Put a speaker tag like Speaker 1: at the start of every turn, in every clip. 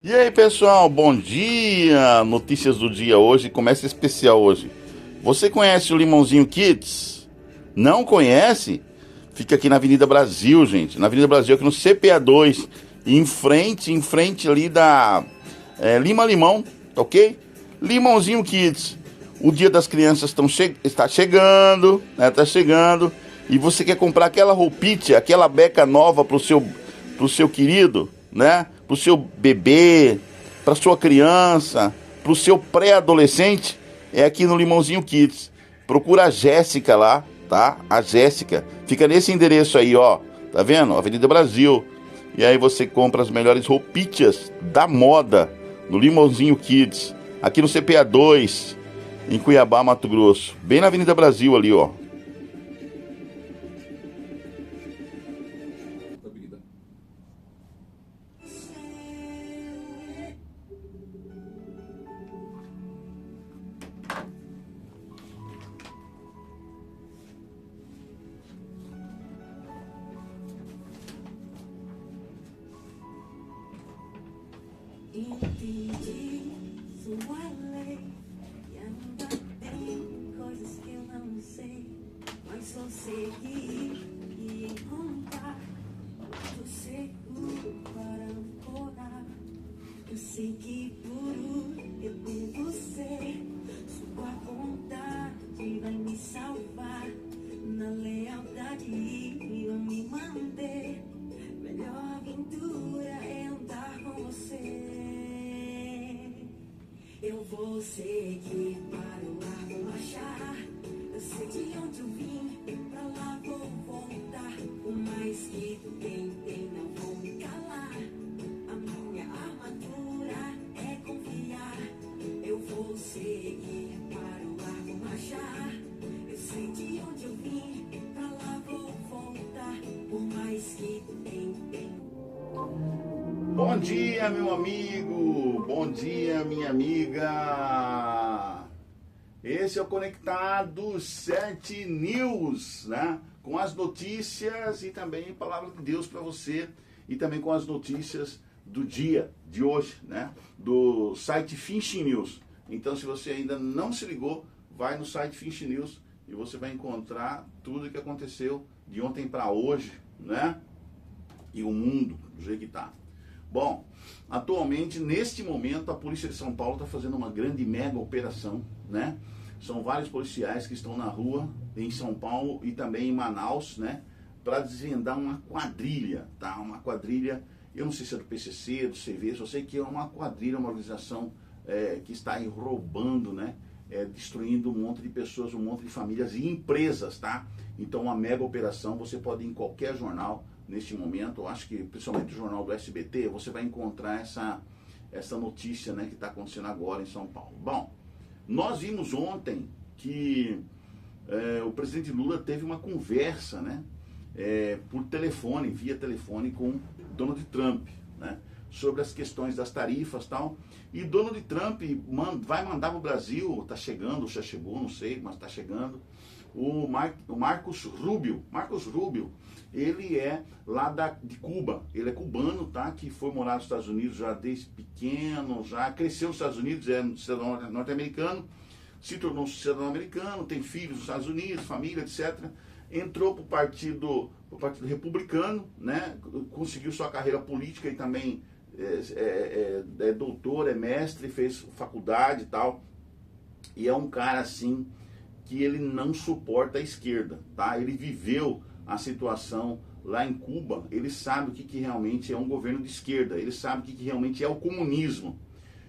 Speaker 1: E aí pessoal, bom dia! Notícias do dia hoje, começa especial hoje. Você conhece o Limãozinho Kids? Não conhece? Fica aqui na Avenida Brasil, gente. Na Avenida Brasil, aqui no CPA2, em frente ali da Lima Limão, tá ok? Limãozinho Kids. O Dia das Crianças está chegando, né? Tá chegando. E você quer comprar aquela roupite, aquela beca nova pro seu querido, né? Pro seu bebê, pra sua criança, pro seu pré-adolescente, é aqui no Limãozinho Kids. Procura a Jéssica lá, tá? A Jéssica. Fica nesse endereço aí, ó. Tá vendo? Avenida Brasil. E aí você compra as melhores roupitas da moda no Limãozinho Kids, aqui no CPA 2, em Cuiabá, Mato Grosso. Bem na Avenida Brasil ali, ó.
Speaker 2: Entendi sua lei e ainda tem coisas que eu não sei, mas só seguir e encontrar muito seguro para ancorar. Eu sei que por eu devo ser, sua vontade vai me salvar. Na lealdade eu me manter, melhor aventura é andar com você. Eu vou seguir para o lado marchar. Eu sei de onde eu vim, pra lá vou voltar. Por mais que tentem, não vou me calar. A minha armadura é confiar. Eu vou seguir para o lado marchar. Eu sei de onde eu vim, pra lá vou voltar. Por mais que tentem.
Speaker 1: Bom dia, meu amigo. Bom dia, minha amiga. Esse é o Conectado 7 News, né? Com as notícias e também palavra de Deus para você e também com as notícias do dia de hoje, né? Do site Finch News. Então, se você ainda não se ligou, vai no site Finch News e você vai encontrar tudo o que aconteceu de ontem para hoje, né? E o mundo do jeito que tá. Bom, atualmente, neste momento, a Polícia de São Paulo está fazendo uma grande mega operação, né? São vários policiais que estão na rua em São Paulo e também em Manaus, né? Para desvendar uma quadrilha, tá? Uma quadrilha, eu não sei se é do PCC, do CV, só sei que é uma quadrilha, uma organização que está aí roubando, né? Destruindo um monte de pessoas, um monte de famílias e empresas, tá? Então, uma mega operação, você pode ir em qualquer jornal neste momento, eu acho que principalmente o jornal do SBT, você vai encontrar essa notícia, né, que está acontecendo agora em São Paulo. Bom, nós vimos ontem que o presidente Lula teve uma conversa, né, por telefone, via telefone com Donald Trump, né, sobre as questões das tarifas e tal. E Donald Trump vai mandar para o Brasil, está chegando, já chegou, não sei, mas está chegando, o Marcos Rubio. Marcos Rubio, ele é lá de Cuba, ele é cubano, tá? Que foi morar nos Estados Unidos já desde pequeno, já cresceu nos Estados Unidos, é cidadão norte-americano, se tornou cidadão americano, tem filhos nos Estados Unidos, família, etc. Entrou para o partido republicano, né? Conseguiu sua carreira política e também é doutor, é mestre, fez faculdade e tal. E é um cara assim que ele não suporta a esquerda, tá? Ele viveu a situação lá em Cuba, ele sabe o que realmente é um governo de esquerda, ele sabe o que realmente é o comunismo.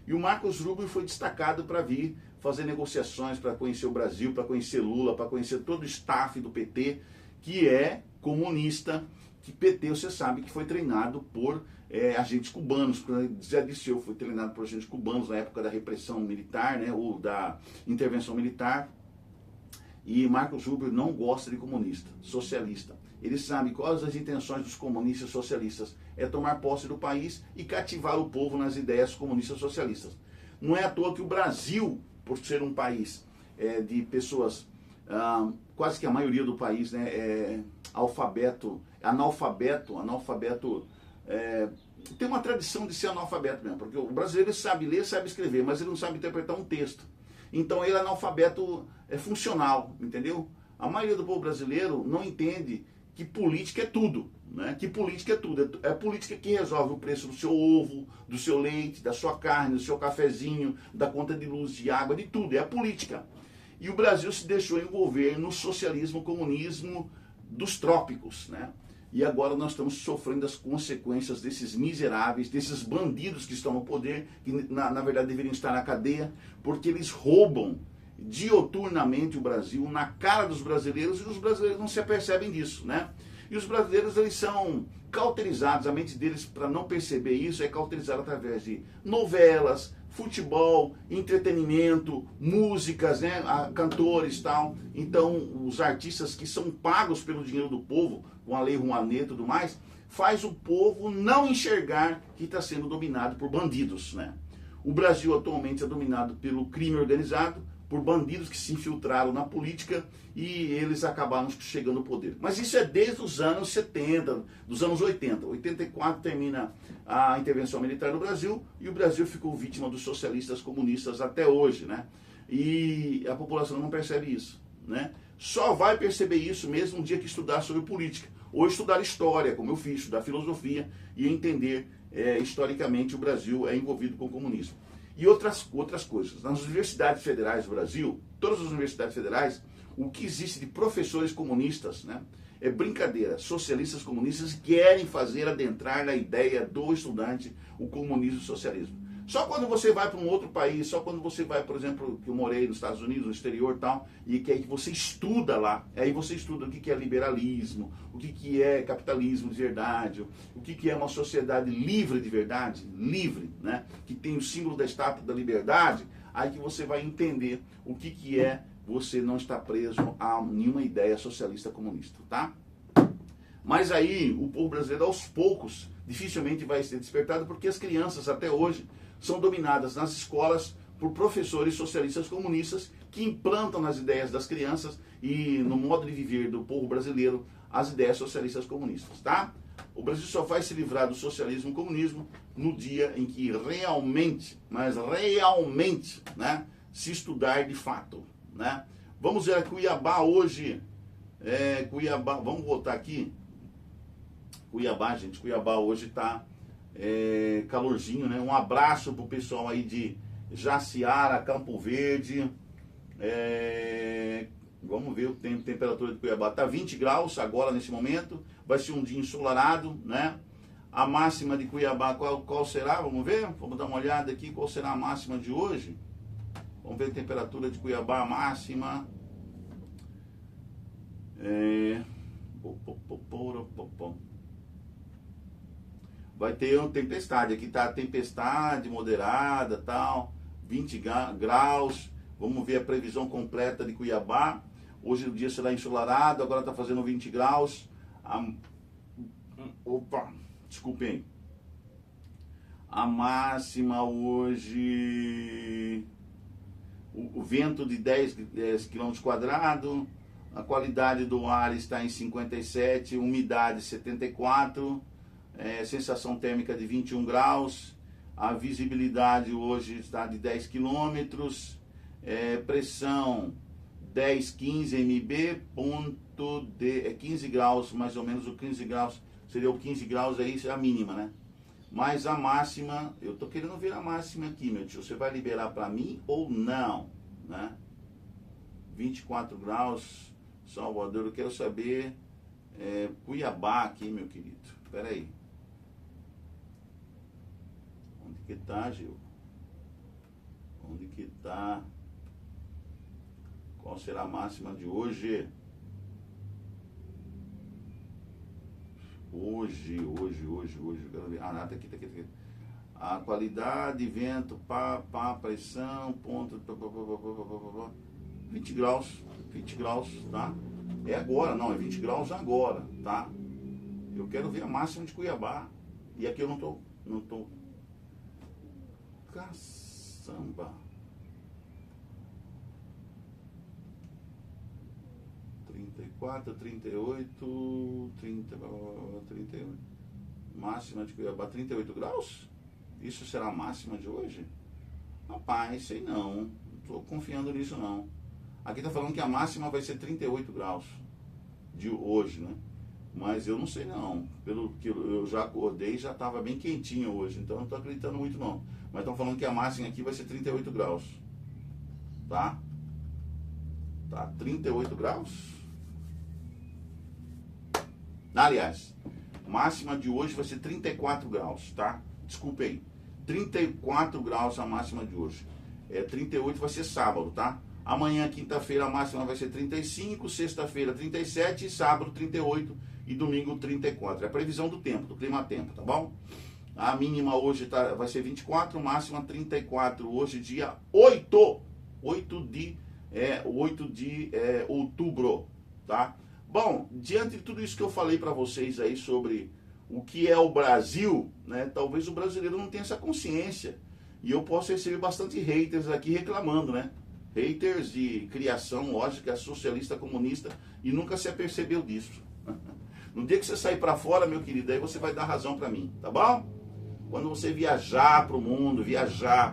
Speaker 1: E o Marcos Rubio foi destacado para vir fazer negociações, para conhecer o Brasil, para conhecer Lula, para conhecer todo o staff do PT, que é comunista, que PT, você sabe, que foi treinado por agentes cubanos, já disse eu, foi treinado por agentes cubanos na época da repressão militar, né, ou da intervenção militar. E Marcos Rubio não gosta de comunista, socialista. Ele sabe quais as intenções dos comunistas socialistas. É tomar posse do país e cativar o povo nas ideias comunistas socialistas. Não é à toa que o Brasil, por ser um país de pessoas, quase que a maioria do país, né, analfabeto tem uma tradição de ser analfabeto mesmo, porque o brasileiro sabe ler, sabe escrever, mas ele não sabe interpretar um texto. Então ele é analfabeto funcional, entendeu? A maioria do povo brasileiro não entende que política é tudo, né? Que política é tudo. É a política que resolve o preço do seu ovo, do seu leite, da sua carne, do seu cafezinho, da conta de luz, de água, de tudo. É a política. E o Brasil se deixou envolver no socialismo, comunismo dos trópicos, né? E agora nós estamos sofrendo as consequências desses miseráveis, desses bandidos que estão no poder, que na verdade deveriam estar na cadeia, porque eles roubam dioturnamente o Brasil na cara dos brasileiros, e os brasileiros não se apercebem disso, né? E os brasileiros, eles são cauterizados, a mente deles, para não perceber isso, é cauterizada através de novelas, futebol, entretenimento, músicas, né, cantores e tal. Então, os artistas que são pagos pelo dinheiro do povo, com a lei Rouanet e tudo mais, faz o povo não enxergar que está sendo dominado por bandidos, né? O Brasil atualmente é dominado pelo crime organizado, por bandidos que se infiltraram na política e eles acabaram chegando ao poder. Mas isso é desde os anos 70, dos anos 80. 84 termina a intervenção militar no Brasil e o Brasil ficou vítima dos socialistas comunistas até hoje, né? E a população não percebe isso, né? Só vai perceber isso mesmo um dia que estudar sobre política, ou estudar história, como eu fiz, estudar filosofia e entender historicamente o Brasil é envolvido com o comunismo. E outras coisas. Nas universidades federais do Brasil, todas as universidades federais, o que existe de professores comunistas, né, é brincadeira. Socialistas comunistas querem fazer adentrar na ideia do estudante o comunismo e o socialismo. Só quando você vai para um outro país, só quando você vai, por exemplo, que eu morei nos Estados Unidos, no exterior e tal, e que aí você estuda lá, aí você estuda o que é liberalismo, o que é capitalismo de verdade, o que é uma sociedade livre de verdade, livre, né, que tem o símbolo da estátua da liberdade, aí que você vai entender o que é você não estar preso a nenhuma ideia socialista comunista, tá? Mas aí o povo brasileiro aos poucos dificilmente vai ser despertado, porque as crianças até hoje são dominadas nas escolas por professores socialistas comunistas que implantam nas ideias das crianças e no modo de viver do povo brasileiro as ideias socialistas comunistas, tá? O Brasil só vai se livrar do socialismo e comunismo no dia em que realmente, mas realmente, né, se estudar de fato, né? Vamos ver Cuiabá hoje, Cuiabá, vamos voltar aqui. Cuiabá, gente, Cuiabá hoje está calorzinho, né? Um abraço pro pessoal aí de Jaciara, Campo Verde. Vamos ver o tempo, temperatura de Cuiabá. Tá 20 graus agora nesse momento. Vai ser um dia ensolarado, né? A máxima de Cuiabá, qual será? Vamos ver? Vamos dar uma olhada aqui, qual será a máxima de hoje? Vamos ver a temperatura de Cuiabá, a máxima. Vai ter uma tempestade, aqui tá tempestade moderada, tal, 20 graus. Vamos ver a previsão completa de Cuiabá. Hoje o dia será ensolarado, agora está fazendo 20 graus. Desculpem. A máxima hoje, o vento de 10 km quadrados, a qualidade do ar está em 57, umidade 74, sensação térmica de 21 graus, a visibilidade hoje está de 10 quilômetros, pressão 10, 15 MB, ponto de 15 graus, mais ou menos o 15 graus, seria o 15 graus aí, é a mínima, né? Mas a máxima, eu tô querendo ver a máxima aqui, meu tio, você vai liberar para mim ou não, né? 24 graus, Salvador, eu quero saber, Cuiabá aqui, meu querido, espera aí. Onde que tá, Gil? Onde que tá? Qual será a máxima de hoje? Hoje, eu quero ver. Tá aqui. A qualidade, vento, pressão, ponto, 20 graus, tá? É agora, não, é 20 graus agora, tá? Eu quero ver a máxima de Cuiabá. E aqui eu não tô. Caçamba. 34, 38, 30, 38. Máxima de Cuiabá, 38 graus? Isso será a máxima de hoje? Rapaz, sei não. Não estou confiando nisso não. Aqui está falando que a máxima vai ser 38 graus de hoje, né? Mas eu não sei não. Pelo que eu já acordei, já estava bem quentinho hoje. Então eu não estou acreditando muito não. Mas estão falando que a máxima aqui vai ser 38 graus. Tá? Tá, 38 graus. Aliás, máxima de hoje vai ser 34 graus, tá? Desculpe aí. 34 graus a máxima de hoje. 38 vai ser sábado, tá? Amanhã, quinta-feira, a máxima vai ser 35, sexta-feira 37, sábado 38 e domingo 34. É a previsão do tempo, do clima-tempo, tá bom? A mínima hoje vai ser 24, máxima 34. Hoje, dia 8 de outubro, tá? Bom, diante de tudo isso que eu falei para vocês aí sobre o que é o Brasil, né? Talvez o brasileiro não tenha essa consciência. E eu posso receber bastante haters aqui reclamando, né? Haters de criação, lógica, socialista, comunista, e nunca se apercebeu disso. No dia que você sair para fora, meu querido, aí você vai dar razão para mim, tá bom? Quando você viajar para o mundo,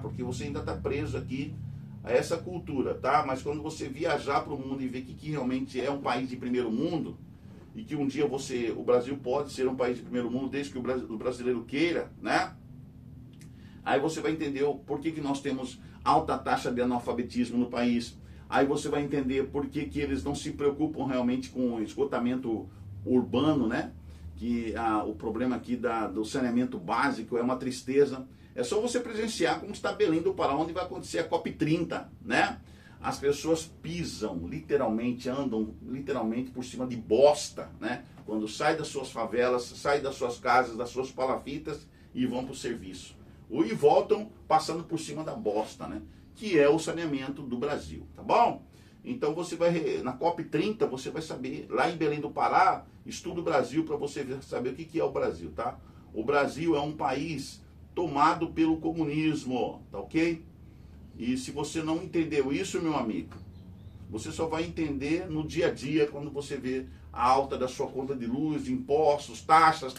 Speaker 1: porque você ainda está preso aqui a essa cultura, tá? Mas quando você viajar para o mundo e ver que realmente é um país de primeiro mundo, e que um dia o Brasil pode ser um país de primeiro mundo, desde que o brasileiro queira, né? Aí você vai entender o porquê que nós temos alta taxa de analfabetismo no país. Aí você vai entender por que eles não se preocupam realmente com o esgotamento urbano, né? Que o problema aqui do saneamento básico é uma tristeza. É só você presenciar como está Belém do Pará, onde vai acontecer a COP30, né? As pessoas pisam, literalmente, andam literalmente por cima de bosta, né? Quando sai das suas favelas, sai das suas casas, das suas palafitas e vão para o serviço. E voltam passando por cima da bosta, né? Que é o saneamento do Brasil, tá bom? Então você vai, na COP30, você vai saber, lá em Belém do Pará, estuda o Brasil para você saber o que é o Brasil, tá? O Brasil é um país tomado pelo comunismo, tá ok? E se você não entendeu isso, meu amigo, você só vai entender no dia a dia, quando você vê a alta da sua conta de luz, de impostos, taxas,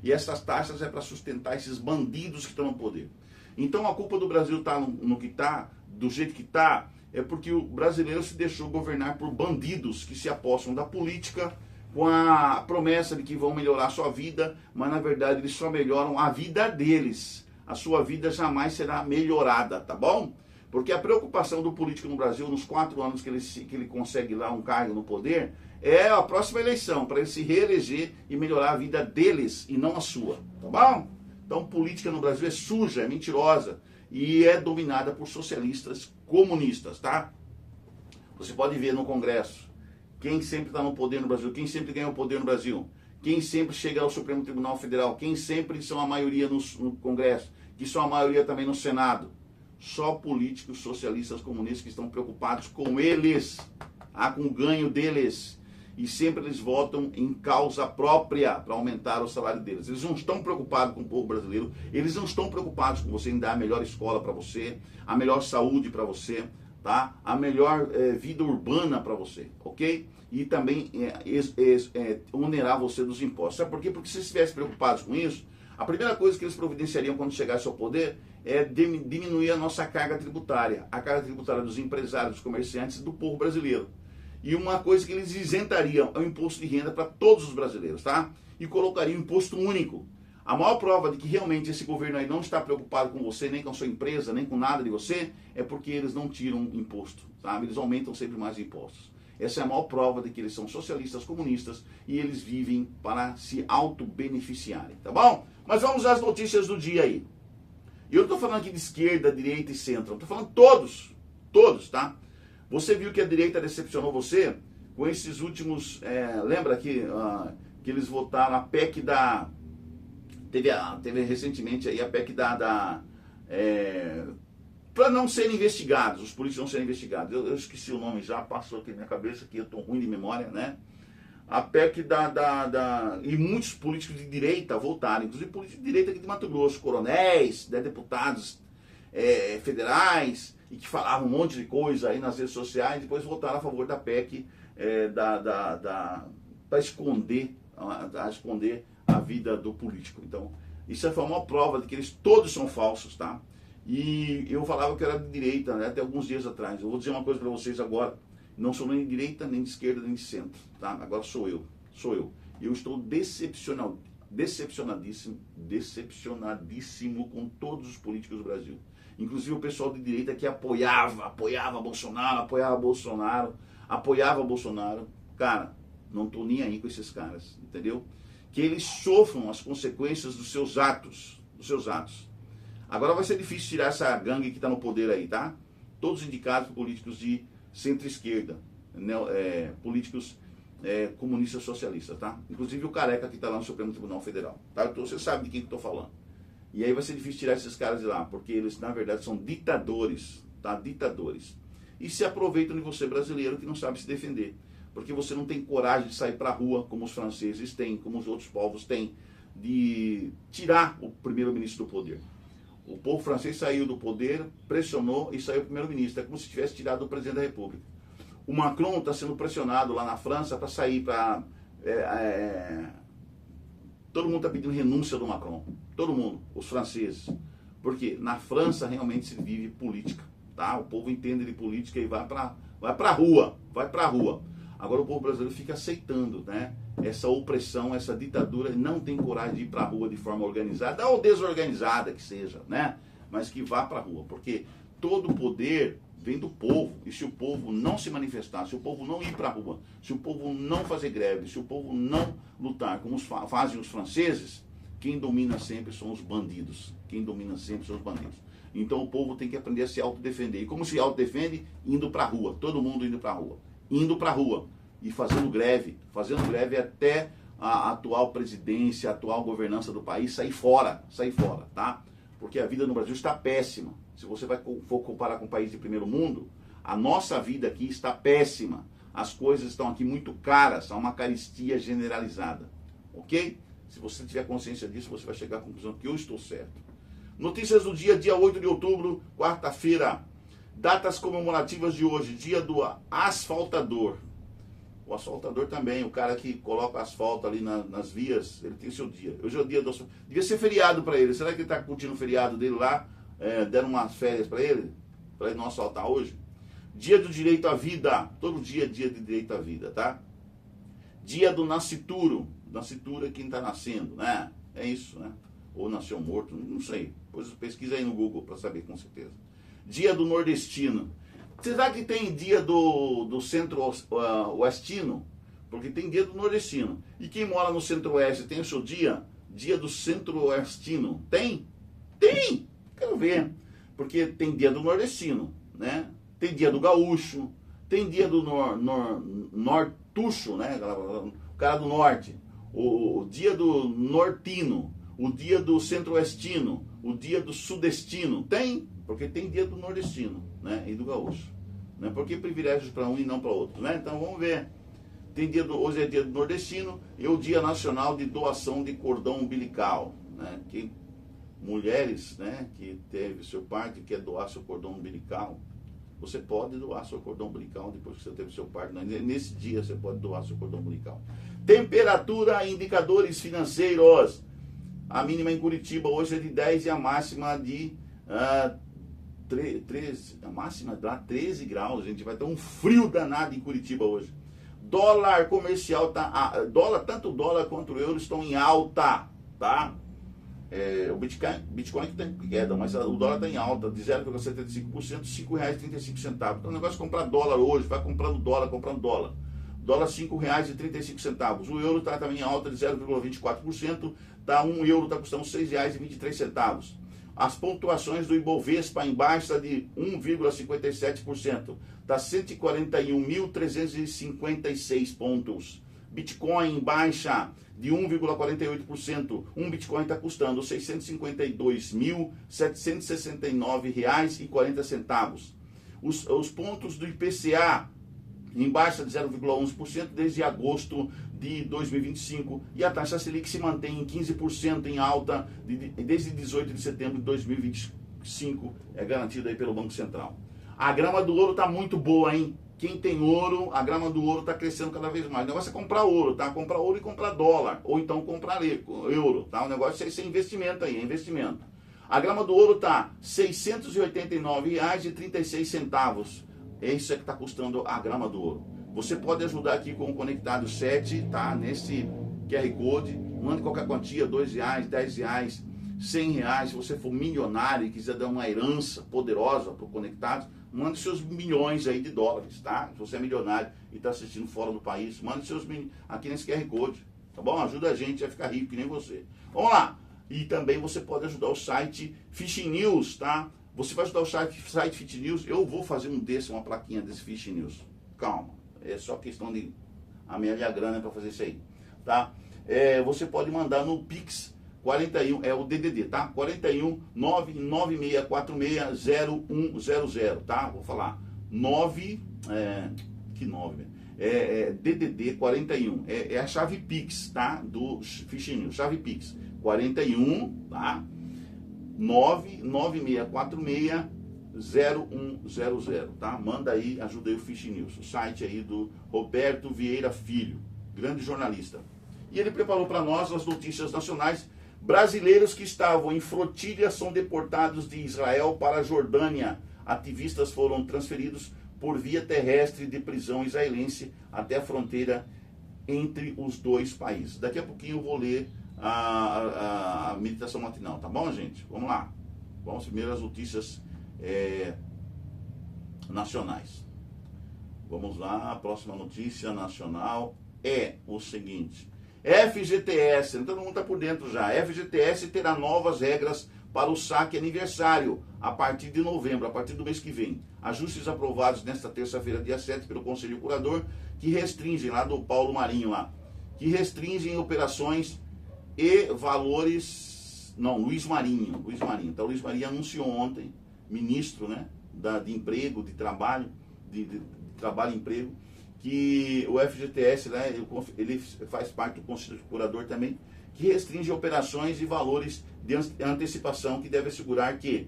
Speaker 1: e essas taxas é para sustentar esses bandidos que estão no poder. Então a culpa do Brasil está no que está, do jeito que está, é porque o brasileiro se deixou governar por bandidos que se apossam da política com a promessa de que vão melhorar a sua vida, mas na verdade eles só melhoram a vida deles. A sua vida jamais será melhorada, tá bom? Porque a preocupação do político no Brasil, nos 4 anos que ele consegue lá um cargo no poder, é a próxima eleição, para ele se reeleger e melhorar a vida deles e não a sua, tá bom? Então, política no Brasil é suja, é mentirosa e é dominada por socialistas comunistas, tá? Você pode ver no Congresso quem sempre está no poder no Brasil, quem sempre ganha o poder no Brasil, quem sempre chega ao Supremo Tribunal Federal, quem sempre são a maioria no Congresso, que são a maioria também no Senado. Só políticos socialistas comunistas que estão preocupados com eles, com o ganho deles. E sempre eles votam em causa própria para aumentar o salário deles. Eles não estão preocupados com o povo brasileiro, eles não estão preocupados com você em dar a melhor escola para você, a melhor saúde para você, tá? A melhor vida urbana para você, ok? E também onerar você dos impostos. Sabe por quê? Porque se eles estivessem preocupados com isso, a primeira coisa que eles providenciariam quando chegasse ao poder é diminuir a nossa carga tributária, a carga tributária dos empresários, dos comerciantes e do povo brasileiro. E uma coisa que eles isentariam é o imposto de renda para todos os brasileiros, tá? E colocariam um imposto único. A maior prova de que realmente esse governo aí não está preocupado com você, nem com a sua empresa, nem com nada de você, é porque eles não tiram imposto, tá? Eles aumentam sempre mais impostos. Essa é a maior prova de que eles são socialistas, comunistas e eles vivem para se auto-beneficiarem, tá bom? Mas vamos às notícias do dia aí. E eu não estou falando aqui de esquerda, direita e centro, eu estou falando todos, tá? Você viu que a direita decepcionou você com esses últimos... lembra que eles votaram a PEC da... Teve recentemente aí a PEC para não serem investigados, os políticos não serem investigados. Eu esqueci o nome já, passou aqui na minha cabeça, que eu estou ruim de memória, né? A PEC e muitos políticos de direita votaram, inclusive políticos de direita aqui de Mato Grosso, coronéis, deputados federais, e que falavam um monte de coisa aí nas redes sociais, depois votaram a favor da PEC para esconder a vida do político. Então, isso foi uma prova de que eles todos são falsos, tá? E eu falava que era de direita, né, até alguns dias atrás. Eu vou dizer uma coisa para vocês agora. Não sou nem de direita, nem de esquerda, nem de centro, tá? Agora sou eu. Eu estou decepcionadíssimo com todos os políticos do Brasil. Inclusive o pessoal de direita que apoiava Bolsonaro. Cara, não tô nem aí com esses caras, entendeu? Que eles sofram as consequências dos seus atos. Agora vai ser difícil tirar essa gangue que está no poder aí, tá? Todos indicados por políticos de centro-esquerda, né? Políticos comunistas socialistas, tá? Inclusive o Careca que está lá no Supremo Tribunal Federal, tá? Então você sabe de quem que eu estou falando. E aí vai ser difícil tirar esses caras de lá, porque eles na verdade são ditadores, tá? Ditadores. E se aproveitam de você brasileiro que não sabe se defender, porque você não tem coragem de sair para a rua como os franceses têm, como os outros povos têm, de tirar o primeiro-ministro do poder. O povo francês saiu do poder, pressionou e saiu o primeiro-ministro. É como se tivesse tirado o presidente da República. O Macron está sendo pressionado lá na França para sair, para... Todo mundo está pedindo renúncia do Macron. Todo mundo, os franceses. Porque na França realmente se vive política, tá? O povo entende de política e vai para a rua. Agora o povo brasileiro fica aceitando, né, essa opressão, essa ditadura, e não tem coragem de ir para a rua de forma organizada, ou desorganizada que seja, né? Mas que vá para a rua, porque todo o poder vem do povo, e se o povo não se manifestar, se o povo não ir para a rua, se o povo não fazer greve, se o povo não lutar como fazem os franceses, quem domina sempre são os bandidos. Então o povo tem que aprender a se autodefender. E como se autodefende? Indo para a rua, todo mundo indo para a rua. E fazendo greve até a atual presidência, a atual governança do país sair fora, tá? Porque a vida no Brasil está péssima. Se você for comparar com um país de primeiro mundo, a nossa vida aqui está péssima. As coisas estão aqui muito caras, há uma carestia generalizada, ok? Se você tiver consciência disso, você vai chegar à conclusão que eu estou certo. Notícias do dia 8 de outubro, quarta-feira. Datas comemorativas de hoje, dia do asfaltador. O asfaltador também, o cara que coloca asfalto ali nas vias, ele tem seu dia. Hoje é o dia do asfalto. Devia ser feriado para ele. Será que ele está curtindo o feriado dele lá? Deram umas férias para ele não asfaltar hoje? Dia do direito à vida. Todo dia é dia de direito à vida, tá? Dia do nascituro. Nascituro é quem está nascendo, né? É isso, né? Ou nasceu morto, não sei. Depois pesquisa aí no Google para saber com certeza. Dia do nordestino. Será que tem dia do centro-oestino? Porque tem dia do nordestino. E quem mora no centro-oeste tem o seu dia? Dia do centro-oestino. Tem? Tem! Quero ver. Porque tem dia do nordestino, né? Tem dia do gaúcho. Tem dia do nortucho, né? O cara do norte. O dia do nortino. O dia do centro-oestino. O dia do sudestino. Tem? Porque tem dia do nordestino, né? E do gaúcho. Né? Por que privilégios para um e não para outro, né? Então vamos ver. Hoje é dia do nordestino e o dia nacional de doação de cordão umbilical, né? Mulheres, né, que teve seu parto e quer doar seu cordão umbilical, você pode doar seu cordão umbilical depois que você teve seu parto. Nesse dia você pode doar seu cordão umbilical. Temperatura, indicadores financeiros. A mínima em Curitiba hoje é de 10 e a máxima de 13. A máxima dá 13 graus. A gente vai ter um frio danado em Curitiba hoje. Dólar comercial tanto o dólar quanto o euro estão em alta, tá? O Bitcoin tem queda, mas o dólar está em alta de 0,75%, R$ 5,35. Então o negócio é comprar dólar hoje, vai comprando dólar. Dólar R$ 5,35. O euro está também em alta de 0,24%, tá? Um euro está custando R$ 6,23. As pontuações do Ibovespa em baixa de 1,57%, está 141.356 pontos. Bitcoin em baixa de 1,48%. Um Bitcoin está custando R$ 652.769,40. Os pontos do IPCA em baixa de 0,11% desde agosto de 2025. E a taxa Selic se mantém em 15% em alta desde 18 de setembro de 2025. É garantida aí pelo Banco Central. A grama do ouro está muito boa, hein? quem tem ouro, a grama do ouro está crescendo cada vez mais. O negócio é comprar ouro, tá? Comprar ouro e comprar dólar. Ou então comprar euro, tá? O negócio é esse investimento aí, é investimento. A grama do ouro está R$ 689,36. É isso que está custando a grama do ouro. Você pode ajudar aqui com o Conectado 7, tá? Nesse QR Code. Mande qualquer quantia, R$ 2, R$ 10, R$ 100. Se você for milionário e quiser dar uma herança poderosa para o Conectado, mande seus milhões aí de dólares, tá? Se você é milionário e está assistindo fora do país, mande seus aqui nesse QR Code, tá bom? Ajuda a gente a ficar rico que nem você. Vamos lá! E também você pode ajudar o site Fishing News, tá? Você vai ajudar o site Fishing News, eu vou fazer uma plaquinha desse Fishing News. Calma, é só questão de amealhar a grana para fazer isso aí, tá? Você pode mandar no Pix 41, é o DDD, tá? 41 99646 0100, tá? Vou falar. 9, que 9, DDD 41, é a chave Pix, tá? Do Fishing News, chave Pix 41, tá? 99646 0100, tá? Manda aí, ajuda aí o Fishing News, o site aí do Roberto Vieira Filho, grande jornalista. E ele preparou para nós as notícias nacionais. Brasileiros que estavam em flotilha são deportados de Israel para a Jordânia. Ativistas foram transferidos por via terrestre de prisão israelense até a fronteira entre os dois países. Daqui a pouquinho eu vou ler a meditação matinal, tá bom, gente? Vamos lá. Vamos primeiro às notícias nacionais. Vamos lá, a próxima notícia nacional é o seguinte. FGTS, todo mundo está por dentro já. FGTS terá novas regras para o saque aniversário a partir de novembro, a partir do mês que vem. Ajustes aprovados nesta terça-feira, dia 7, pelo Conselho Curador, que restringem, lá do Paulo Marinho, lá, que restringem operações e valores. Não, Luiz Marinho. Então, Luiz Marinho anunciou ontem, ministro, né, de emprego, de trabalho, de trabalho e emprego, que o FGTS, né, ele faz parte do Conselho Curador também, que restringe operações e valores de antecipação, que deve assegurar que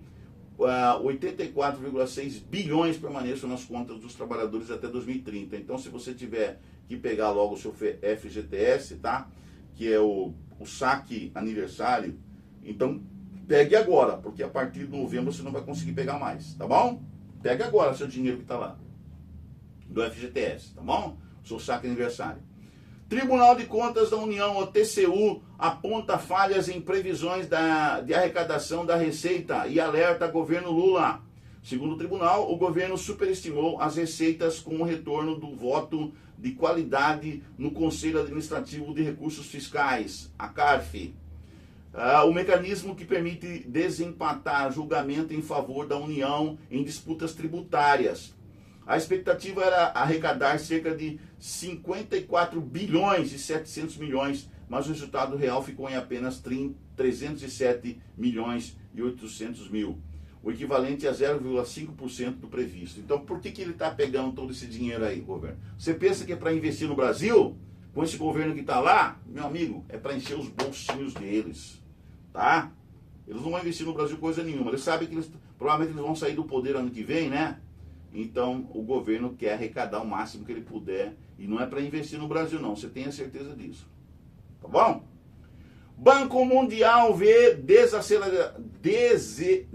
Speaker 1: 84,6 bilhões permaneçam nas contas dos trabalhadores até 2030. Então, se você tiver que pegar logo o seu FGTS, tá, que é o saque aniversário, então pegue agora, porque a partir de novembro você não vai conseguir pegar mais, tá bom? Pegue agora seu dinheiro que está lá, do FGTS, tá bom? Seu saque aniversário. Tribunal de Contas da União, o TCU, aponta falhas em previsões de arrecadação da Receita e alerta governo Lula. Segundo o tribunal, o governo superestimou as receitas com o retorno do voto de qualidade no Conselho Administrativo de Recursos Fiscais, a CARF. O mecanismo que permite desempatar julgamento em favor da União em disputas tributárias. A expectativa era arrecadar cerca de 54 bilhões e 700 milhões, mas o resultado real ficou em apenas 307 milhões e 800 mil, o equivalente a 0,5% do previsto. Então, por que ele está pegando todo esse dinheiro aí, governo? Você pensa que é para investir no Brasil? Com esse governo que está lá, meu amigo, é para encher os bolsinhos deles, tá? Eles não vão investir no Brasil coisa nenhuma. Eles sabem que provavelmente eles vão sair do poder ano que vem, né? Então, o governo quer arrecadar o máximo que ele puder. E não é para investir no Brasil, não. Você tenha certeza disso. Tá bom? Banco Mundial vê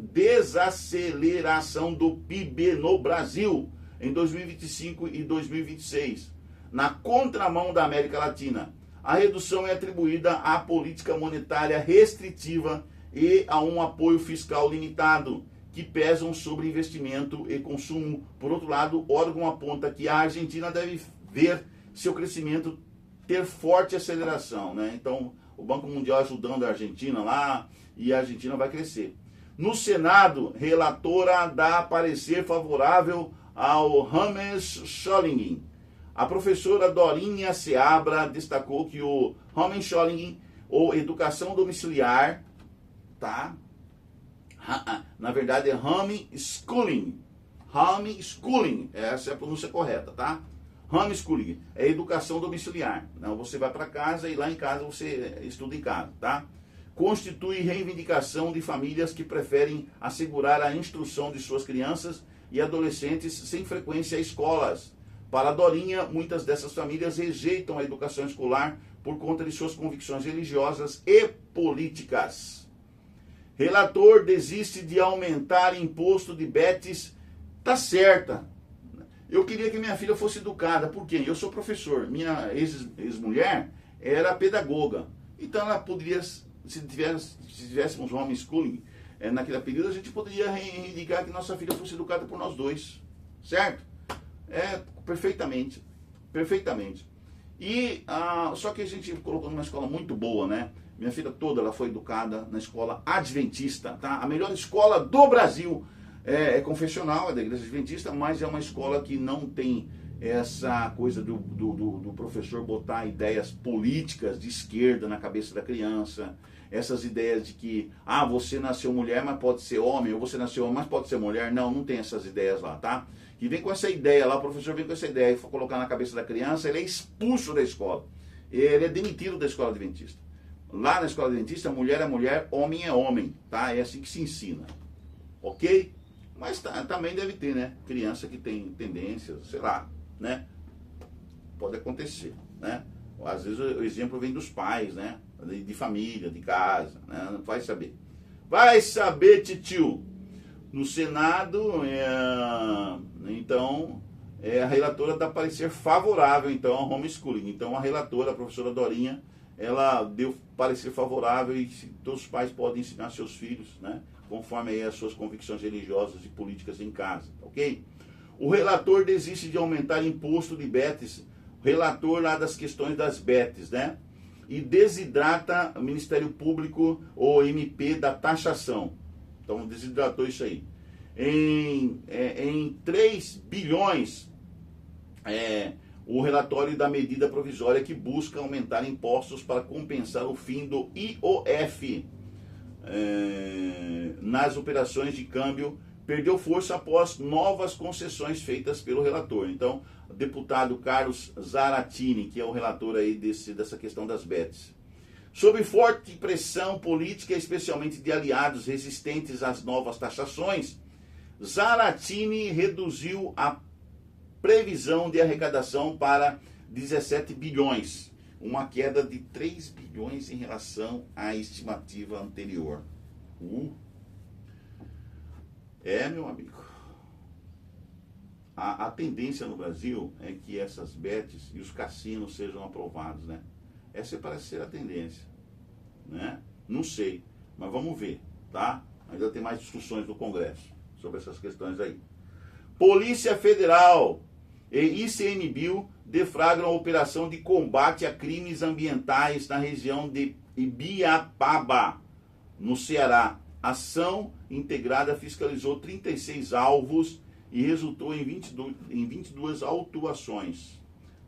Speaker 1: desaceleração do PIB no Brasil em 2025 e 2026. Na contramão da América Latina, a redução é atribuída à política monetária restritiva e a um apoio fiscal limitado, que pesam sobre investimento e consumo. Por outro lado, o órgão aponta que a Argentina deve ver seu crescimento ter forte aceleração, né? Então, o Banco Mundial ajudando a Argentina lá, e a Argentina vai crescer. No Senado, relatora dá parecer favorável ao James Scholingen. A professora Dorinha Seabra destacou que o Homeschooling, ou educação domiciliar, tá? Na verdade é homeschooling. Homeschooling, essa é a pronúncia correta, tá? Homeschooling é educação domiciliar. Não, você vai para casa e lá em casa você estuda em casa, tá? Constitui reivindicação de famílias que preferem assegurar a instrução de suas crianças e adolescentes sem frequência a escolas. Para a Dorinha, muitas dessas famílias rejeitam a educação escolar por conta de suas convicções religiosas e políticas. Relator desiste de aumentar imposto de betes. Tá certa. Eu queria que minha filha fosse educada. Por quê? Eu sou professor. Minha ex-mulher era pedagoga. Então ela poderia, se tivéssemos homeschooling naquele período, a gente poderia reivindicar que nossa filha fosse educada por nós dois. Certo? Perfeitamente. Perfeitamente. E só que a gente colocou numa escola muito boa, né? Minha filha toda ela foi educada na escola adventista, tá? A melhor escola do Brasil. É confessional, é da igreja adventista, mas é uma escola que não tem essa coisa do professor botar ideias políticas de esquerda na cabeça da criança, essas ideias de que, você nasceu mulher, mas pode ser homem, ou você nasceu homem, mas pode ser mulher. Não tem essas ideias lá, tá? Que vem com essa ideia lá, o professor vem com essa ideia e for colocar na cabeça da criança, ele é expulso da escola. Ele é demitido da escola adventista. Lá na escola adventista, mulher é mulher, homem é homem, tá? É assim que se ensina. Ok? Mas também deve ter, né? Criança que tem tendências, sei lá, né? Pode acontecer, né? Às vezes o exemplo vem dos pais, né? De família, de casa, né? Não vai saber. Vai saber, titio. No Senado, então, a relatora dá parecer favorável, então, ao homeschooling. Então, a relatora, a professora Dorinha, ela deu parecer favorável e todos os pais podem ensinar seus filhos, né? Conforme aí as suas convicções religiosas e políticas em casa, ok? O relator desiste de aumentar imposto de betes, o relator lá das questões das betes, né? E desidrata o Ministério Público ou MP da taxação. Então desidratou isso aí. Em 3 bilhões, o relatório da medida provisória que busca aumentar impostos para compensar o fim do IOF. Nas operações de câmbio, perdeu força após novas concessões feitas pelo relator. Então, o deputado Carlos Zaratini, que é o relator aí dessa questão das betes. Sob forte pressão política, especialmente de aliados resistentes às novas taxações, Zaratini reduziu a previsão de arrecadação para 17 bilhões. Uma queda de 3 bilhões em relação à estimativa anterior. Meu amigo. A tendência no Brasil é que essas betes e os cassinos sejam aprovados, né? Essa parece ser a tendência, né? Não sei, mas vamos ver, tá? Ainda tem mais discussões no Congresso sobre essas questões aí. Polícia Federal e ICMBio deflagram a operação de combate a crimes ambientais na região de Ibiapaba, no Ceará. A ação integrada fiscalizou 36 alvos e resultou em 22 autuações.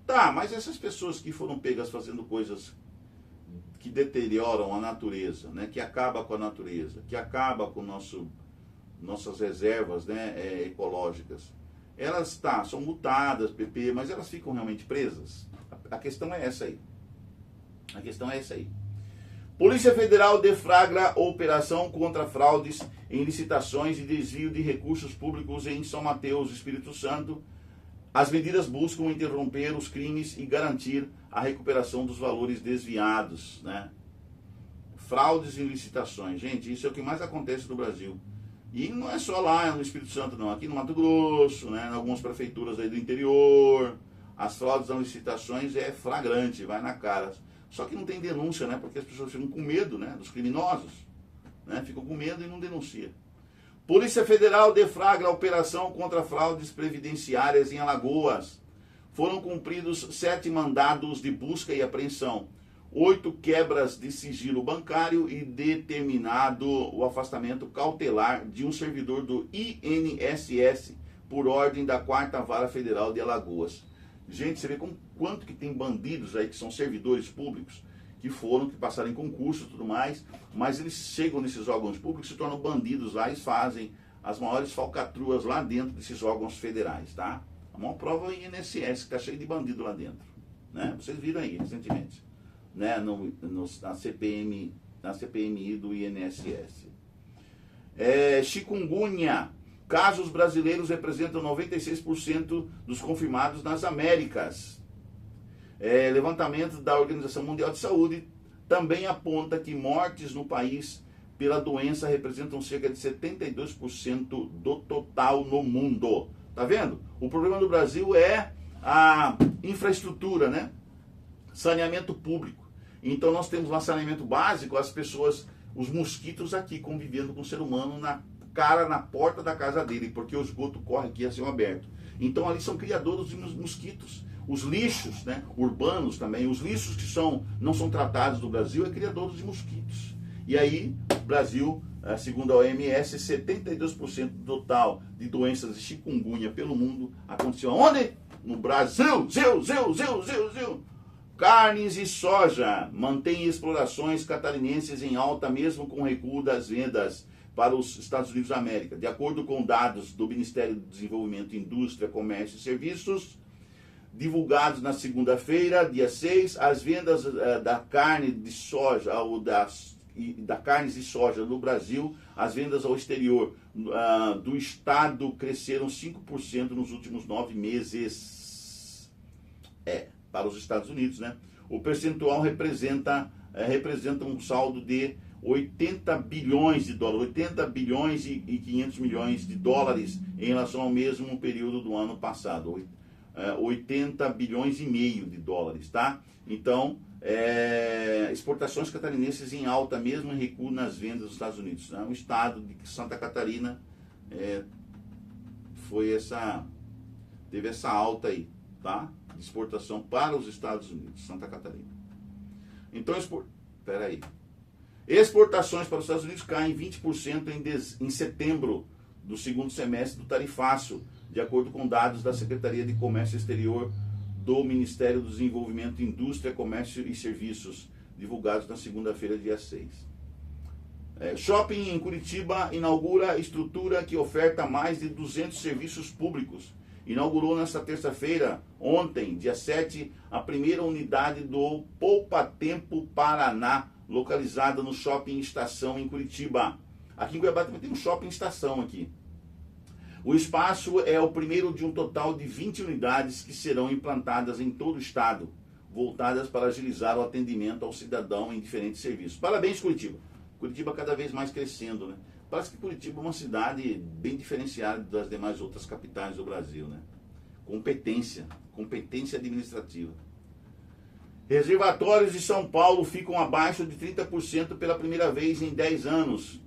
Speaker 1: Tá, mas essas pessoas que foram pegas fazendo coisas que deterioram a natureza, né, que acaba com a natureza, que acaba com nossas reservas, né, ecológicas, elas são multadas, PP, mas elas ficam realmente presas? A questão é essa aí. A questão é essa aí. Polícia Federal deflagra operação contra fraudes em licitações e desvio de recursos públicos em São Mateus, Espírito Santo. As medidas buscam interromper os crimes e garantir a recuperação dos valores desviados, né? Fraudes em licitações. Gente, isso é o que mais acontece no Brasil. E não é só lá no Espírito Santo, não. Aqui no Mato Grosso, né, em algumas prefeituras aí do interior, as fraudes nas licitações é flagrante, vai na cara. Só que não tem denúncia, né, porque as pessoas ficam com medo, né, dos criminosos, né, ficam com medo e não denunciam. Polícia Federal deflagra a operação contra fraudes previdenciárias em Alagoas. Foram cumpridos 7 mandados de busca e apreensão, 8 quebras de sigilo bancário e determinado o afastamento cautelar de um servidor do INSS por ordem da 4ª Vara Federal de Alagoas. Gente, você vê quanto que tem bandidos aí que são servidores públicos, que passaram em concurso e tudo mais, mas eles chegam nesses órgãos públicos, se tornam bandidos lá e fazem as maiores falcatruas lá dentro desses órgãos federais, tá? A maior prova é o INSS, que está cheio de bandido lá dentro, né? Vocês viram aí recentemente, né? Na CPMI do INSS. Chikungunya. casos brasileiros representam 96% dos confirmados nas Américas. Levantamento da Organização Mundial de Saúde também aponta que mortes no país pela doença representam cerca de 72% do total no mundo. Tá vendo? O problema do Brasil é a infraestrutura, né? Saneamento público. Então nós temos lá saneamento básico, as pessoas, os mosquitos aqui convivendo com o ser humano na porta da casa dele, porque o esgoto corre aqui a céu aberto. Então ali são criadores de mosquitos. Os lixos, né, urbanos também, os lixos que não são tratados no Brasil, é criadores de mosquitos. E aí, o Brasil, segundo a OMS, 72% do total de doenças de chikungunya pelo mundo aconteceu onde? No Brasil. Zil. Carnes e soja mantêm explorações catarinenses em alta mesmo com o recuo das vendas para os Estados Unidos da América. De acordo com dados do Ministério do Desenvolvimento, Indústria, Comércio e Serviços, divulgados na segunda-feira, dia 6, as vendas da carne de soja da carne de soja no Brasil, as vendas ao exterior do estado cresceram 5% nos últimos 9 meses. Para os Estados Unidos, né? O percentual representa um saldo de 80 bilhões de dólares, 80 bilhões e 500 milhões de dólares em relação ao mesmo período do ano passado. 80 bilhões e meio de dólares, tá? Então, exportações catarinenses em alta mesmo em recuo nas vendas dos Estados Unidos, né? O estado de Santa Catarina teve essa alta aí, tá? De exportação para os Estados Unidos, Santa Catarina. Então, exportações para os Estados Unidos caem 20% em setembro do segundo semestre do tarifaço, de acordo com dados da Secretaria de Comércio Exterior do Ministério do Desenvolvimento, Indústria, Comércio e Serviços, divulgados na segunda-feira, dia 6. Shopping em Curitiba inaugura estrutura que oferta mais de 200 serviços públicos. Inaugurou nesta terça-feira, ontem, dia 7, a primeira unidade do Poupa Tempo Paraná, localizada no Shopping Estação em Curitiba. Aqui em Cuiabá também tem um Shopping Estação aqui. O espaço é o primeiro de um total de 20 unidades que serão implantadas em todo o estado, voltadas para agilizar o atendimento ao cidadão em diferentes serviços. Parabéns, Curitiba. Curitiba cada vez mais crescendo, né? Parece que Curitiba é uma cidade bem diferenciada das demais outras capitais do Brasil, né? Competência administrativa. Reservatórios de São Paulo ficam abaixo de 30% pela primeira vez em 10 anos.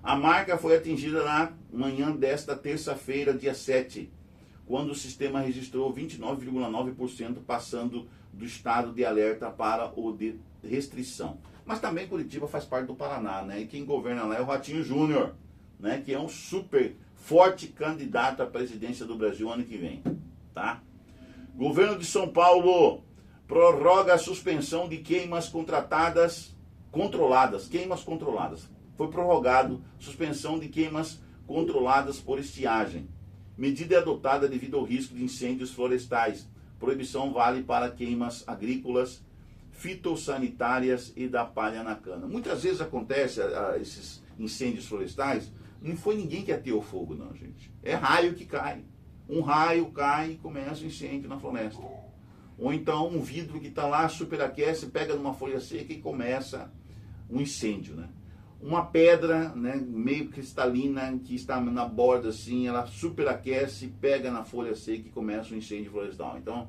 Speaker 1: A marca foi atingida na manhã desta terça-feira, dia 7, quando o sistema registrou 29,9%, passando do estado de alerta para o de restrição. Mas também Curitiba faz parte do Paraná, né? E quem governa lá é o Ratinho Júnior, né? Que é um super forte candidato à presidência do Brasil ano que vem, tá? Governo de São Paulo prorroga a suspensão de queimas controladas. Foi prorrogado suspensão de queimas controladas por estiagem. Medida é adotada devido ao risco de incêndios florestais. Proibição vale para queimas agrícolas, fitossanitárias e da palha na cana. Muitas vezes acontece esses incêndios florestais, não foi ninguém que ateou fogo, não, gente. É raio que cai. Um raio cai e começa o incêndio na floresta. Ou então um vidro que está lá, superaquece, pega numa folha seca e começa um incêndio, né? Uma pedra, né, meio cristalina, que está na borda assim, ela superaquece, pega na folha seca e começa um incêndio florestal. Então,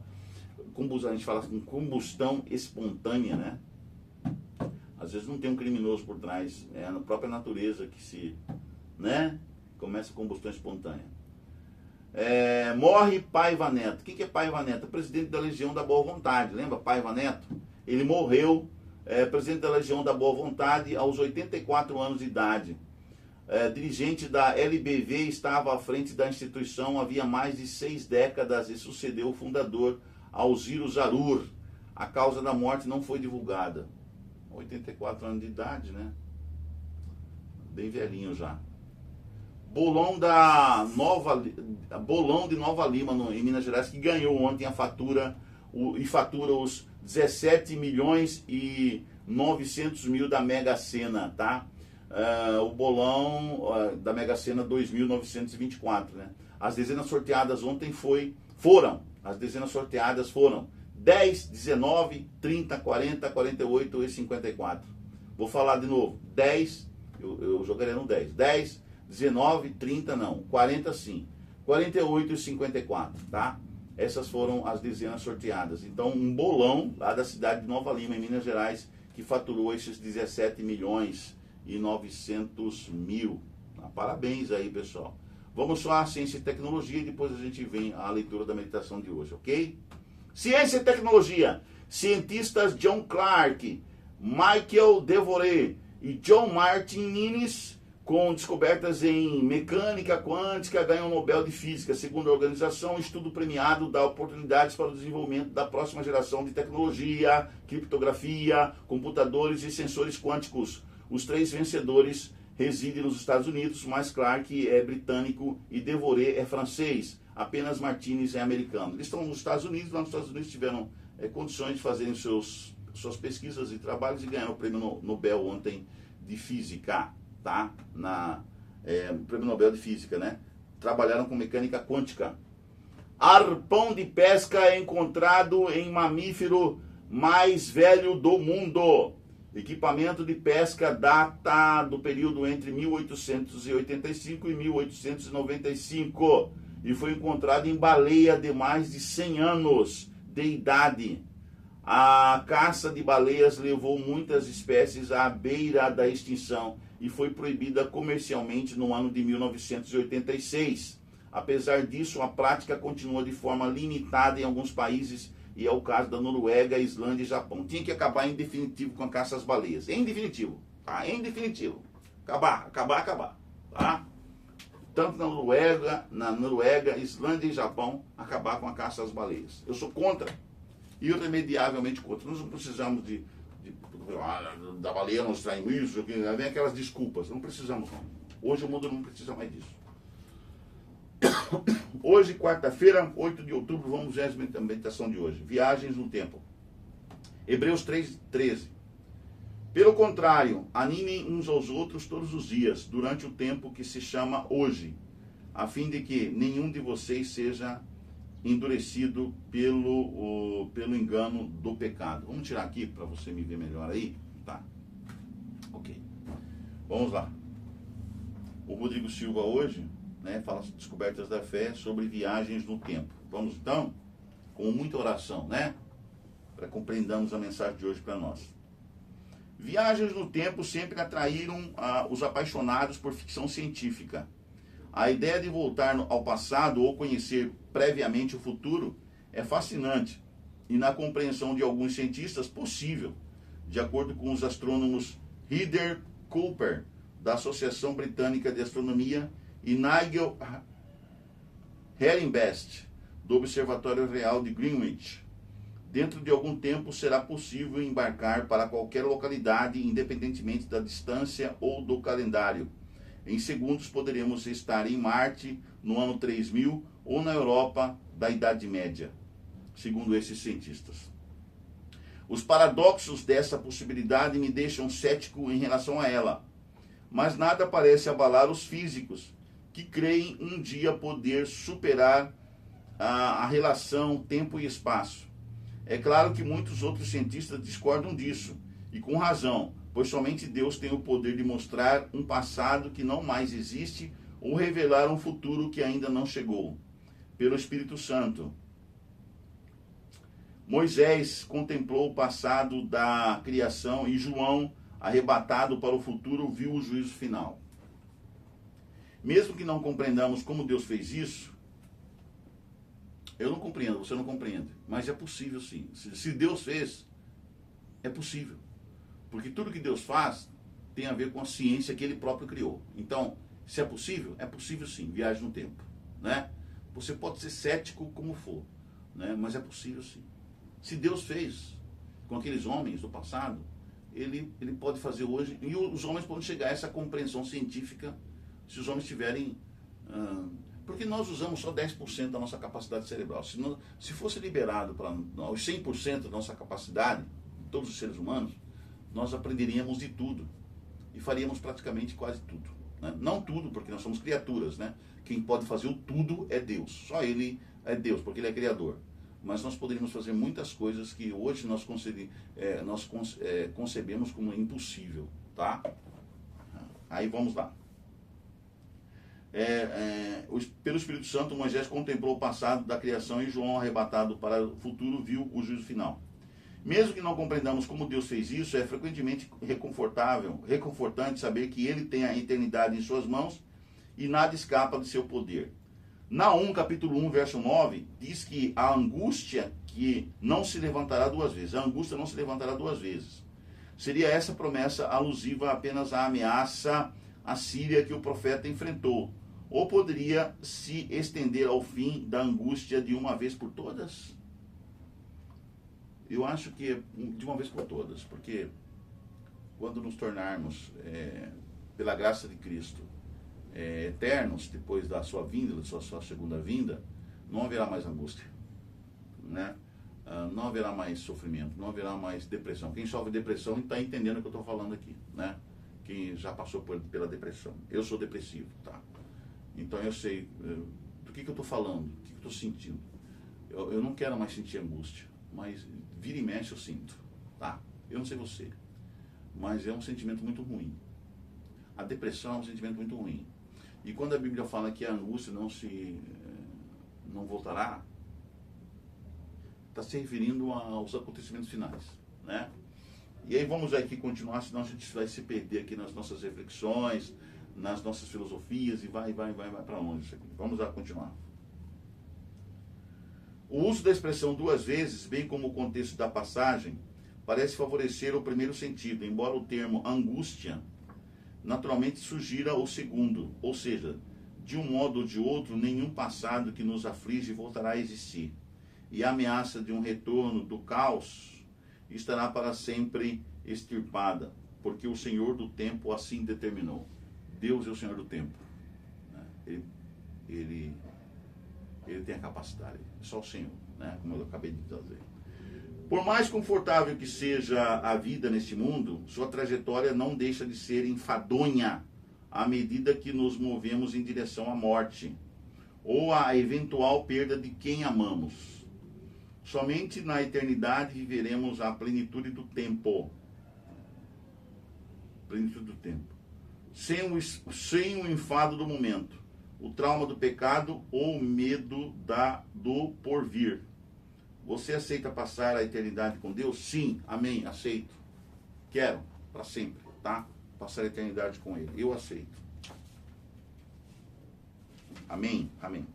Speaker 1: a gente fala em combustão espontânea, né? Às vezes não tem um criminoso por trás, é a própria natureza que começa a combustão espontânea. Morre Paiva Neto. O que é Paiva Neto? Presidente da Legião da Boa Vontade, lembra Paiva Neto? Ele morreu, presidente da Legião da Boa Vontade, aos 84 anos de idade. Dirigente da LBV, estava à frente da instituição havia mais de 6 décadas e sucedeu o fundador, Alziro Zarur. A causa da morte não foi divulgada. 84 anos de idade, né? Bem velhinho já. Bolão de Nova Lima, em Minas Gerais, que ganhou ontem a fatura os 17 milhões e 900 mil da Mega Sena, tá? o bolão da Mega Sena 2.924, né? As dezenas sorteadas ontem foram 10, 19, 30, 40, 48 e 54. Vou falar de novo. 10, eu jogaria no 10. 10, 19, 30 não. 40 sim. 48 e 54, tá? Essas foram as dezenas sorteadas. Então, um bolão lá da cidade de Nova Lima, em Minas Gerais, que faturou esses 17 milhões e 900 mil. Parabéns aí, pessoal. Vamos só à ciência e tecnologia e depois a gente vem à leitura da meditação de hoje, ok? Ciência e tecnologia. Cientistas John Clark, Michael Devoret e John Martin Innes, com descobertas em mecânica quântica, ganham o Nobel de Física. Segundo a organização, o estudo premiado dá oportunidades para o desenvolvimento da próxima geração de tecnologia, criptografia, computadores e sensores quânticos. Os 3 vencedores residem nos Estados Unidos, mas Clark é britânico e Devoret é francês. Apenas Martinez é americano. Eles estão nos Estados Unidos, lá nos Estados Unidos tiveram condições de fazerem suas pesquisas e trabalhos e ganharam o prêmio Nobel ontem de Física, tá? Prêmio Nobel de Física, né? Trabalharam com mecânica quântica. Arpão de pesca é encontrado em mamífero mais velho do mundo. Equipamento de pesca data do período entre 1885 e 1895 e foi encontrado em baleia de mais de 100 anos de idade. A caça de baleias levou muitas espécies à beira da extinção e foi proibida comercialmente no ano de 1986. Apesar disso, a prática continua de forma limitada em alguns países, e é o caso da Noruega, Islândia e Japão. Tinha que acabar em definitivo com a caça às baleias. Em definitivo, tá? Em definitivo. Acabar, tá? Tanto na Noruega, Islândia e Japão, acabar com a caça às baleias. Eu sou contra, irremediavelmente contra. Nós não precisamos da baleia não extrair isso, vem aquelas desculpas. Não precisamos, não. Hoje o mundo não precisa mais disso. Hoje, quarta-feira, 8 de outubro, vamos ver a meditação de hoje. Viagens no tempo. Hebreus 3:13. Pelo contrário, animem uns aos outros todos os dias, durante o tempo que se chama hoje, a fim de que nenhum de vocês seja endurecido pelo engano do pecado. Vamos tirar aqui para você me ver melhor aí? Tá. Ok. Vamos lá. O Rodrigo Silva hoje, fala descobertas da fé sobre viagens no tempo. Vamos então, com muita oração, para compreendermos a mensagem de hoje para nós. Viagens no tempo sempre atraíram os apaixonados por ficção científica. A ideia de voltar ao passado ou conhecer previamente o futuro é fascinante e, na compreensão de alguns cientistas, possível, de acordo com os astrônomos Heather Cooper, da Associação Britânica de Astronomia, e Nigel Herrenbest, do Observatório Real de Greenwich. Dentro de algum tempo será possível embarcar para qualquer localidade, independentemente da distância ou do calendário. Em segundos poderemos estar em Marte no ano 3000 ou na Europa da Idade Média, segundo esses cientistas. Os paradoxos dessa possibilidade me deixam cético em relação a ela, mas nada parece abalar os físicos, que creem um dia poder superar a relação tempo e espaço. É claro que muitos outros cientistas discordam disso, e com razão, pois somente Deus tem o poder de mostrar um passado que não mais existe ou revelar um futuro que ainda não chegou. Pelo Espírito Santo. Moisés contemplou o passado da criação e João, arrebatado para o futuro, viu o juízo final. Mesmo que não compreendamos como Deus fez isso, eu não compreendo, você não compreende, mas é possível sim. Se Deus fez, é possível. Porque tudo que Deus faz tem a ver com a ciência que Ele próprio criou. Então, se é possível sim, viagem no tempo. Você pode ser cético como for, mas é possível sim. Se Deus fez com aqueles homens do passado, Ele pode fazer hoje, e os homens podem chegar a essa compreensão científica se os homens tiverem... porque nós usamos só 10% da nossa capacidade cerebral. Se fosse liberado para os 100% da nossa capacidade, todos os seres humanos, nós aprenderíamos de tudo. e faríamos praticamente quase tudo. Né? Não tudo, porque nós somos criaturas, né? Quem pode fazer o tudo é Deus. Só Ele é Deus, porque Ele é Criador. Mas nós poderíamos fazer muitas coisas que hoje nós concebemos como impossível, tá? Aí vamos lá. Pelo Espírito Santo, Moisés contemplou o passado da criação e João, arrebatado para o futuro, viu o juízo final. Mesmo que não compreendamos como Deus fez isso, é frequentemente reconfortante saber que Ele tem a eternidade em suas mãos e nada escapa de seu poder. Naum, capítulo 1, verso 9, diz que a angústia que não se levantará duas vezes. A angústia não se levantará duas vezes. Seria essa promessa alusiva apenas à ameaça assíria que o profeta enfrentou? Ou poderia se estender ao fim da angústia de uma vez por todas? Eu acho que é de uma vez por todas, porque quando nos tornarmos, pela graça de Cristo, eternos, depois da sua vinda, da sua segunda vinda, não haverá mais angústia, né? Não haverá mais sofrimento, não haverá mais depressão. Quem sofre depressão está entendendo o que eu estou falando aqui, né? Quem já passou pela depressão. Eu sou depressivo, tá? Então eu sei do que eu estou falando, do que eu estou sentindo. Eu não quero mais sentir angústia, mas vira e mexe eu sinto, tá? Eu não sei você, mas é um sentimento muito ruim. A depressão é um sentimento muito ruim. E quando a Bíblia fala que a angústia não voltará, está se referindo aos acontecimentos finais, né? E aí vamos aqui continuar, senão a gente vai se perder aqui nas nossas reflexões, nas nossas filosofias e vai para longe isso aqui. Vamos lá continuar. O uso da expressão duas vezes, bem como o contexto da passagem, parece favorecer o primeiro sentido, embora o termo angústia naturalmente sugira o segundo, ou seja, de um modo ou de outro, nenhum passado que nos aflige voltará a existir. E a ameaça de um retorno do caos estará para sempre extirpada, porque o Senhor do tempo assim determinou. Deus é o Senhor do tempo. Ele tem a capacidade, é só o Senhor, né? Como eu acabei de dizer. Por mais confortável que seja a vida neste mundo, sua trajetória não deixa de ser enfadonha à medida que nos movemos em direção à morte ou à eventual perda de quem amamos. Somente na eternidade viveremos a plenitude do tempo. Plenitude do tempo. Sem o enfado do momento, o trauma do pecado ou o medo do porvir. Você aceita passar a eternidade com Deus? Sim, amém, aceito. Quero, para sempre, tá? Passar a eternidade com Ele. Eu aceito. Amém, amém.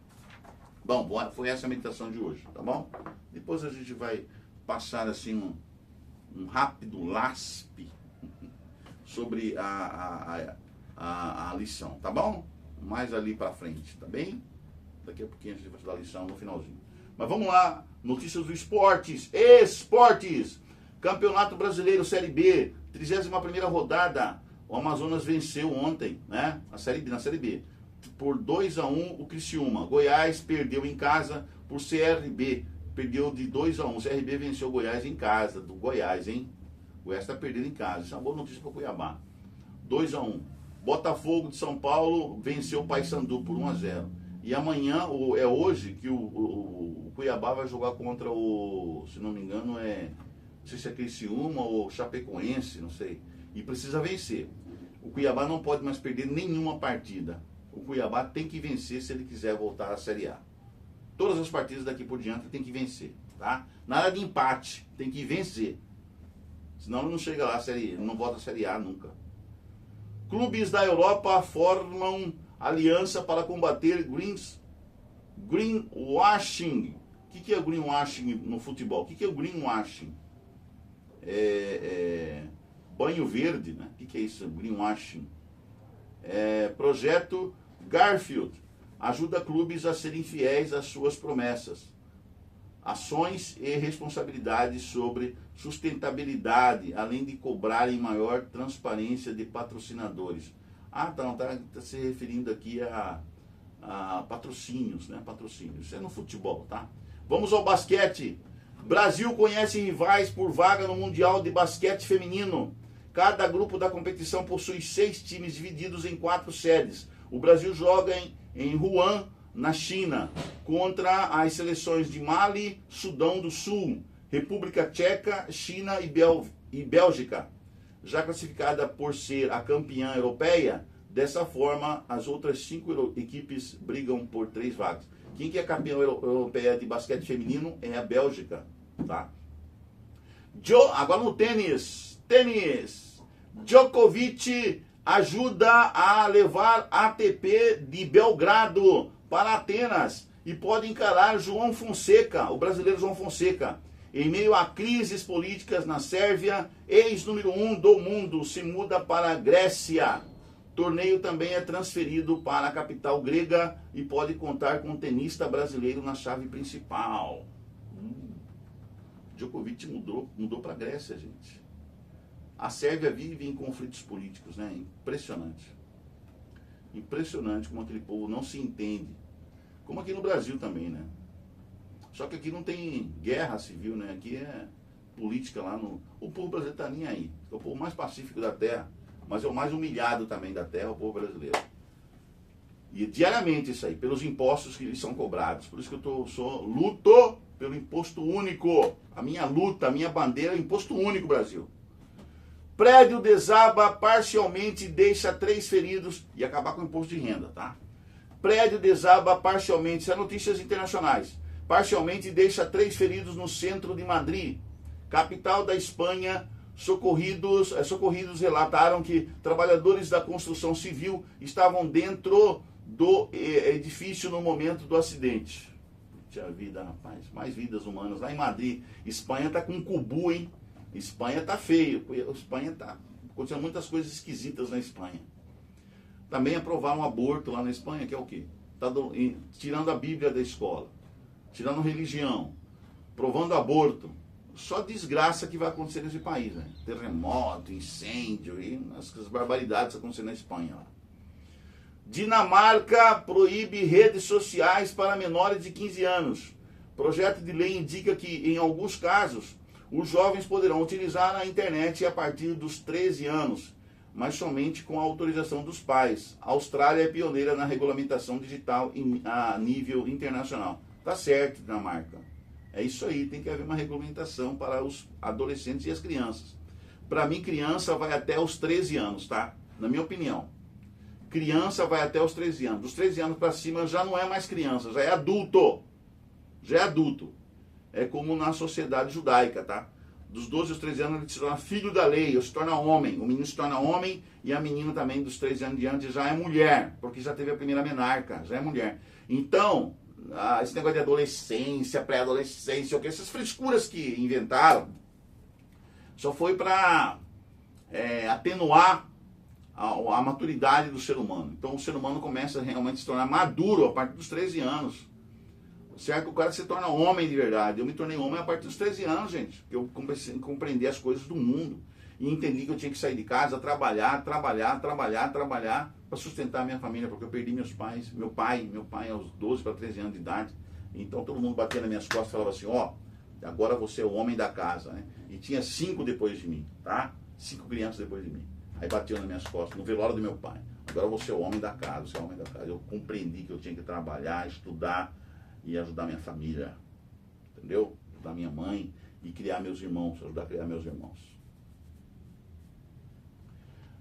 Speaker 1: Bom, foi essa a meditação de hoje, tá bom? Depois a gente vai passar assim um rápido laspe sobre a lição, tá bom? Mais ali para frente, tá bem? Daqui a pouquinho a gente vai fazer a lição no finalzinho. Mas vamos lá, notícias do esportes. Esportes! Campeonato Brasileiro Série B, 31ª rodada. O Amazonas venceu ontem, né? Na Série B. Por 2-1 o Criciúma. Goiás perdeu em casa por CRB. Perdeu de 2-1. O CRB venceu o Goiás em casa. Do Goiás, hein? O Goiás está perdendo em casa. Isso é uma boa notícia para o Cuiabá. 2-1. Botafogo de São Paulo venceu o Paysandu por 1-0. E amanhã, é hoje, que o Cuiabá vai jogar contra se não me engano, não sei se é Criciúma ou Chapecoense, não sei. E precisa vencer. O Cuiabá não pode mais perder nenhuma partida. O Cuiabá tem que vencer se ele quiser voltar à Série A. Todas as partidas daqui por diante tem que vencer, tá? Nada de empate, tem que vencer. Senão ele não chega lá, ele não volta à Série A nunca. Clubes da Europa formam aliança para combater greenwashing. O que é greenwashing no futebol? O que é o greenwashing? Banho verde, né? O que é isso? Greenwashing. Projeto Garfield ajuda clubes a serem fiéis às suas promessas, ações e responsabilidades sobre sustentabilidade, além de cobrarem maior transparência de patrocinadores. Está se referindo aqui a patrocínios, né? Patrocínios. Isso é no futebol, tá? Vamos ao basquete. Brasil conhece rivais por vaga no Mundial de Basquete Feminino. Cada grupo da competição possui 6 times divididos em 4 sedes. O Brasil joga em Wuhan, na China, contra as seleções de Mali, Sudão do Sul, República Tcheca, China e Bélgica. Já classificada por ser a campeã europeia, dessa forma as outras 5 equipes brigam por 3 vagas. Quem que é campeã europeia de basquete feminino é a Bélgica, tá? Agora no tênis. Djokovic ajuda a levar ATP de Belgrado para Atenas e pode encarar João Fonseca, o brasileiro João Fonseca. Em meio a crises políticas na Sérvia, ex-número 1 do mundo se muda para a Grécia. Torneio também é transferido para a capital grega e pode contar com um tenista brasileiro na chave principal. Djokovic mudou para a Grécia, gente. A Sérvia vive em conflitos políticos, né? Impressionante. Impressionante como aquele povo não se entende. Como aqui no Brasil também, né? Só que aqui não tem guerra civil, né? Aqui é política lá no... O povo brasileiro tá nem aí. É o povo mais pacífico da terra, mas é o mais humilhado também da terra, o povo brasileiro. E diariamente isso aí, pelos impostos que lhes são cobrados. Por isso que eu luto pelo imposto único. A minha luta, a minha bandeira é imposto único, Brasil. Prédio desaba parcialmente e deixa 3 feridos e acabar com o imposto de renda, tá? Prédio desaba parcialmente, isso é notícias internacionais. Parcialmente deixa 3 feridos no centro de Madrid, capital da Espanha. Socorridos relataram que trabalhadores da construção civil estavam dentro do edifício no momento do acidente. Puxa vida, rapaz, mais vidas humanas. Lá em Madrid, Espanha tá com cubu, hein? Espanha tá feio. Espanha tá acontecendo muitas coisas esquisitas na Espanha. Também aprovaram um aborto lá na Espanha, que é o quê? Tirando a Bíblia da escola, tirando religião, provando aborto. Só desgraça que vai acontecer nesse país, né? Terremoto, incêndio e as barbaridades acontecendo na Espanha. Lá. Dinamarca proíbe redes sociais para menores de 15 anos. Projeto de lei indica que, em alguns casos, os jovens poderão utilizar a internet a partir dos 13 anos, mas somente com a autorização dos pais. A Austrália é pioneira na regulamentação digital a nível internacional. Tá certo, Dinamarca. É isso aí, tem que haver uma regulamentação para os adolescentes e as crianças. Para mim, criança vai até os 13 anos, tá? Na minha opinião. Criança vai até os 13 anos. Dos 13 anos para cima já não é mais criança, já é adulto. Já é adulto. É como na sociedade judaica, tá? Dos 12 aos 13 anos ele se torna filho da lei, ele se torna homem. O menino se torna homem e a menina também dos 13 anos em diante já é mulher, porque já teve a primeira menarca, já é mulher. Então, esse negócio de adolescência, pré-adolescência, essas frescuras que inventaram, só foi para atenuar a maturidade do ser humano. Então o ser humano começa realmente a se tornar maduro a partir dos 13 anos. Certo? O cara se torna homem de verdade. Eu me tornei homem a partir dos 13 anos, gente. Eu comecei a compreender as coisas do mundo. E entendi que eu tinha que sair de casa, trabalhar para sustentar a minha família, porque eu perdi meus pais. Meu pai aos 12 para 13 anos de idade. Então todo mundo batia nas minhas costas e falava assim, agora você é o homem da casa, né? E tinha 5 depois de mim, tá? 5 crianças depois de mim. Aí batiam nas minhas costas, no velório do meu pai. Agora você é o homem da casa, você é o homem da casa. Eu compreendi que eu tinha que trabalhar, estudar e ajudar minha família, entendeu? Ajudar minha mãe e criar meus irmãos, ajudar a criar meus irmãos.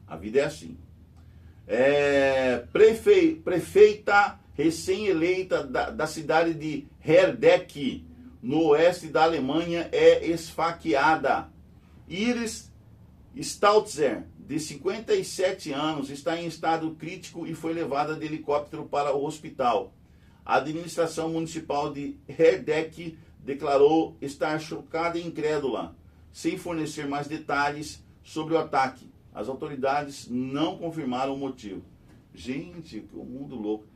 Speaker 1: A vida é assim. Prefeita recém-eleita da cidade de Herdeck, no oeste da Alemanha, é esfaqueada. Iris Stautzer, de 57 anos, está em estado crítico e foi levada de helicóptero para o hospital. A administração municipal de Herdeck declarou estar chocada e incrédula, sem fornecer mais detalhes sobre o ataque. As autoridades não confirmaram o motivo. Gente, o mundo louco.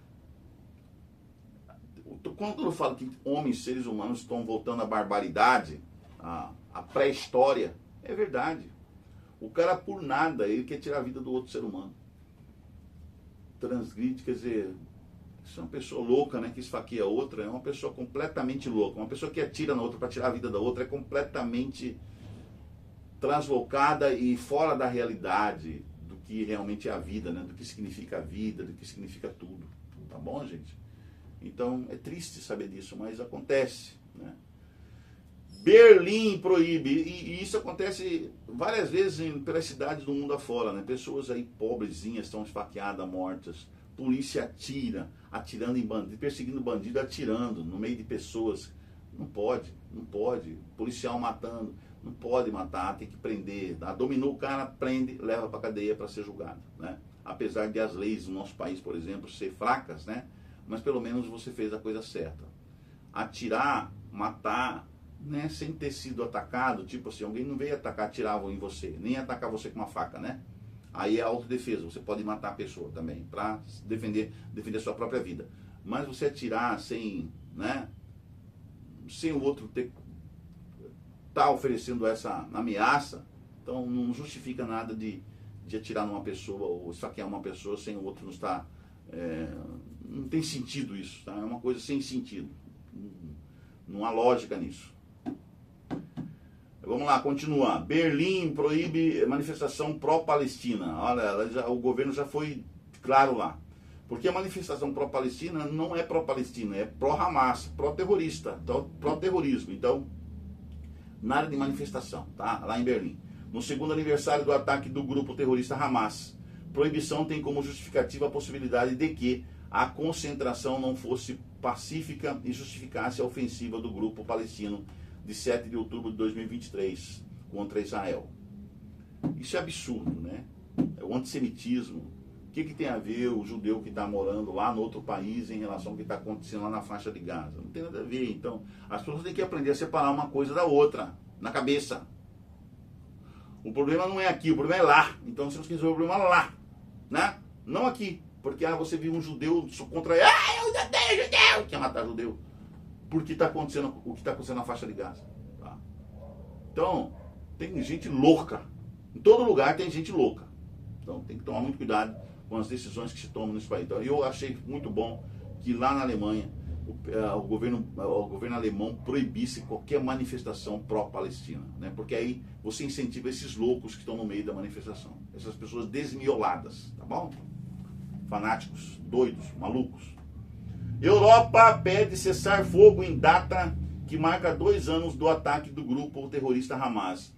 Speaker 1: Quando eu falo que homens, seres humanos, estão voltando à barbaridade, à pré-história, é verdade. O cara, por nada, ele quer tirar a vida do outro ser humano. Transgride, quer dizer... Isso é uma pessoa louca, né, que esfaqueia a outra, é uma pessoa completamente louca. Uma pessoa que atira na outra para tirar a vida da outra é completamente translocada e fora da realidade do que realmente é a vida, né? Do que significa a vida, do que significa tudo. Tá bom, gente? Então, é triste saber disso, mas acontece, né? Berlim proíbe, e isso acontece várias vezes pelas cidades do mundo afora, né? Pessoas aí pobrezinhas estão esfaqueadas, mortas, polícia atira, atirando em bandido, perseguindo bandido, atirando no meio de pessoas. Não pode, policial matando, não pode matar, tem que prender, dominou o cara, prende, leva para cadeia para ser julgado, né? Apesar de as leis do nosso país, por exemplo, ser fracas, né? Mas pelo menos você fez a coisa certa. Atirar, matar, né, sem ter sido atacado, tipo assim, alguém não veio atacar, atiravam em você, nem atacar você com uma faca, né? Aí é autodefesa, você pode matar a pessoa também, para defender a sua própria vida. Mas você atirar sem, né, sem o outro tá oferecendo essa ameaça, então não justifica nada de atirar numa pessoa ou esfaquear uma pessoa sem o outro não estar... não tem sentido isso, tá? É uma coisa sem sentido, não há lógica nisso. Vamos lá, continuar. Berlim proíbe manifestação pró-Palestina. Olha, o governo já foi claro lá. Porque a manifestação pró-Palestina não é pró-Palestina, é pró-Hamas, pró-terrorista, pró-terrorismo. Então, nada de manifestação, tá? Lá em Berlim. No segundo aniversário do ataque do grupo terrorista Hamas, proibição tem como justificativa a possibilidade de que a concentração não fosse pacífica e justificasse a ofensiva do grupo palestino de 7 de outubro de 2023 contra Israel. Isso é absurdo, né? É o antissemitismo. O que tem a ver o judeu que está morando lá no outro país em relação ao que está acontecendo lá na faixa de Gaza? Não tem nada a ver. Então, as pessoas têm que aprender a separar uma coisa da outra, na cabeça. O problema não é aqui, o problema é lá. Então, você tem que resolver o problema lá, né? Não aqui. Porque você viu um judeu contra ele. Eu odeio judeu! Quer matar judeu? Porque está acontecendo o que está acontecendo na faixa de Gaza. Tá? Então, tem gente louca. Em todo lugar tem gente louca. Então, tem que tomar muito cuidado com as decisões que se tomam nesse país. Então, eu achei muito bom que lá na Alemanha, o governo alemão proibisse qualquer manifestação pró-Palestina. Né? Porque aí você incentiva esses loucos que estão no meio da manifestação. Essas pessoas desmioladas. Tá bom? Fanáticos, doidos, malucos. Europa pede cessar fogo em data que marca 2 anos do ataque do grupo terrorista Hamas.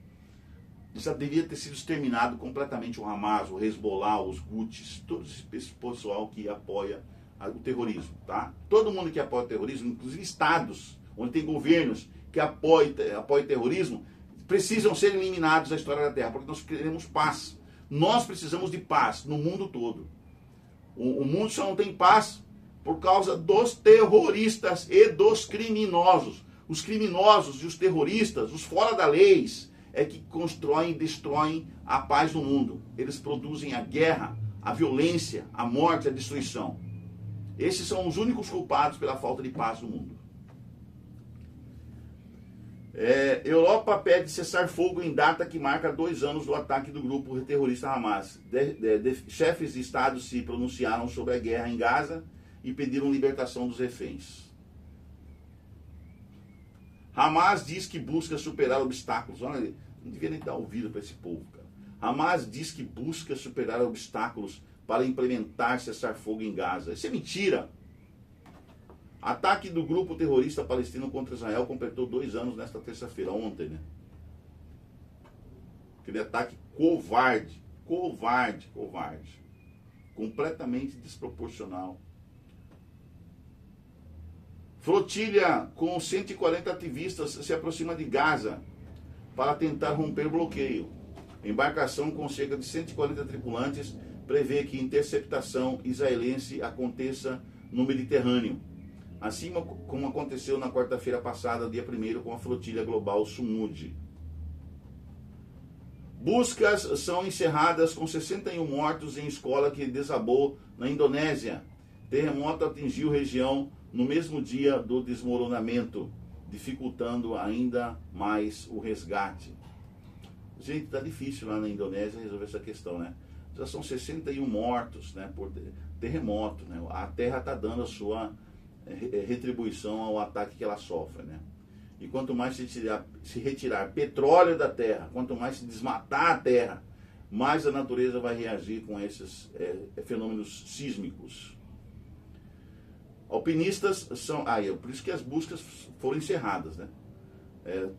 Speaker 1: Já devia ter sido exterminado completamente o Hamas, o Hezbollah, os Houthis, todo esse pessoal que apoia o terrorismo, tá? Todo mundo que apoia o terrorismo, inclusive estados, onde tem governos que apoiam terrorismo, precisam ser eliminados da história da Terra, porque nós queremos paz. Nós precisamos de paz no mundo todo. O mundo só não tem paz por causa dos terroristas e dos criminosos. Os criminosos e os terroristas, os fora da lei, é que constroem e destroem a paz no mundo. Eles produzem a guerra, a violência, a morte, a destruição. Esses são os únicos culpados pela falta de paz no mundo. Europa pede cessar fogo em data que marca 2 anos do ataque do grupo terrorista Hamas. Chefes de Estado se pronunciaram sobre a guerra em Gaza e pediram libertação dos reféns. Hamas diz que busca superar obstáculos. Olha, não devia nem dar ouvido para esse povo, cara. Hamas diz que busca superar obstáculos para implementar cessar-fogo em Gaza. Isso é mentira. Ataque do grupo terrorista palestino contra Israel completou 2 anos nesta terça-feira, ontem, né? Aquele ataque covarde, completamente desproporcional. Flotilha com 140 ativistas se aproxima de Gaza para tentar romper o bloqueio. Embarcação com cerca de 140 tripulantes prevê que interceptação israelense aconteça no Mediterrâneo, assim como aconteceu na quarta-feira passada, dia 1º, com a flotilha global Sumud. Buscas são encerradas com 61 mortos em escola que desabou na Indonésia. Terremoto atingiu região no mesmo dia do desmoronamento, dificultando ainda mais o resgate. Gente, tá difícil lá na Indonésia resolver essa questão, né? Já são 61 mortos, né, por terremoto, né? A Terra está dando a sua retribuição ao ataque que ela sofre, né? E quanto mais se retirar petróleo da terra, quanto mais se desmatar a terra, mais a natureza vai reagir com esses fenômenos sísmicos. Alpinistas são... por isso que as buscas foram encerradas, né?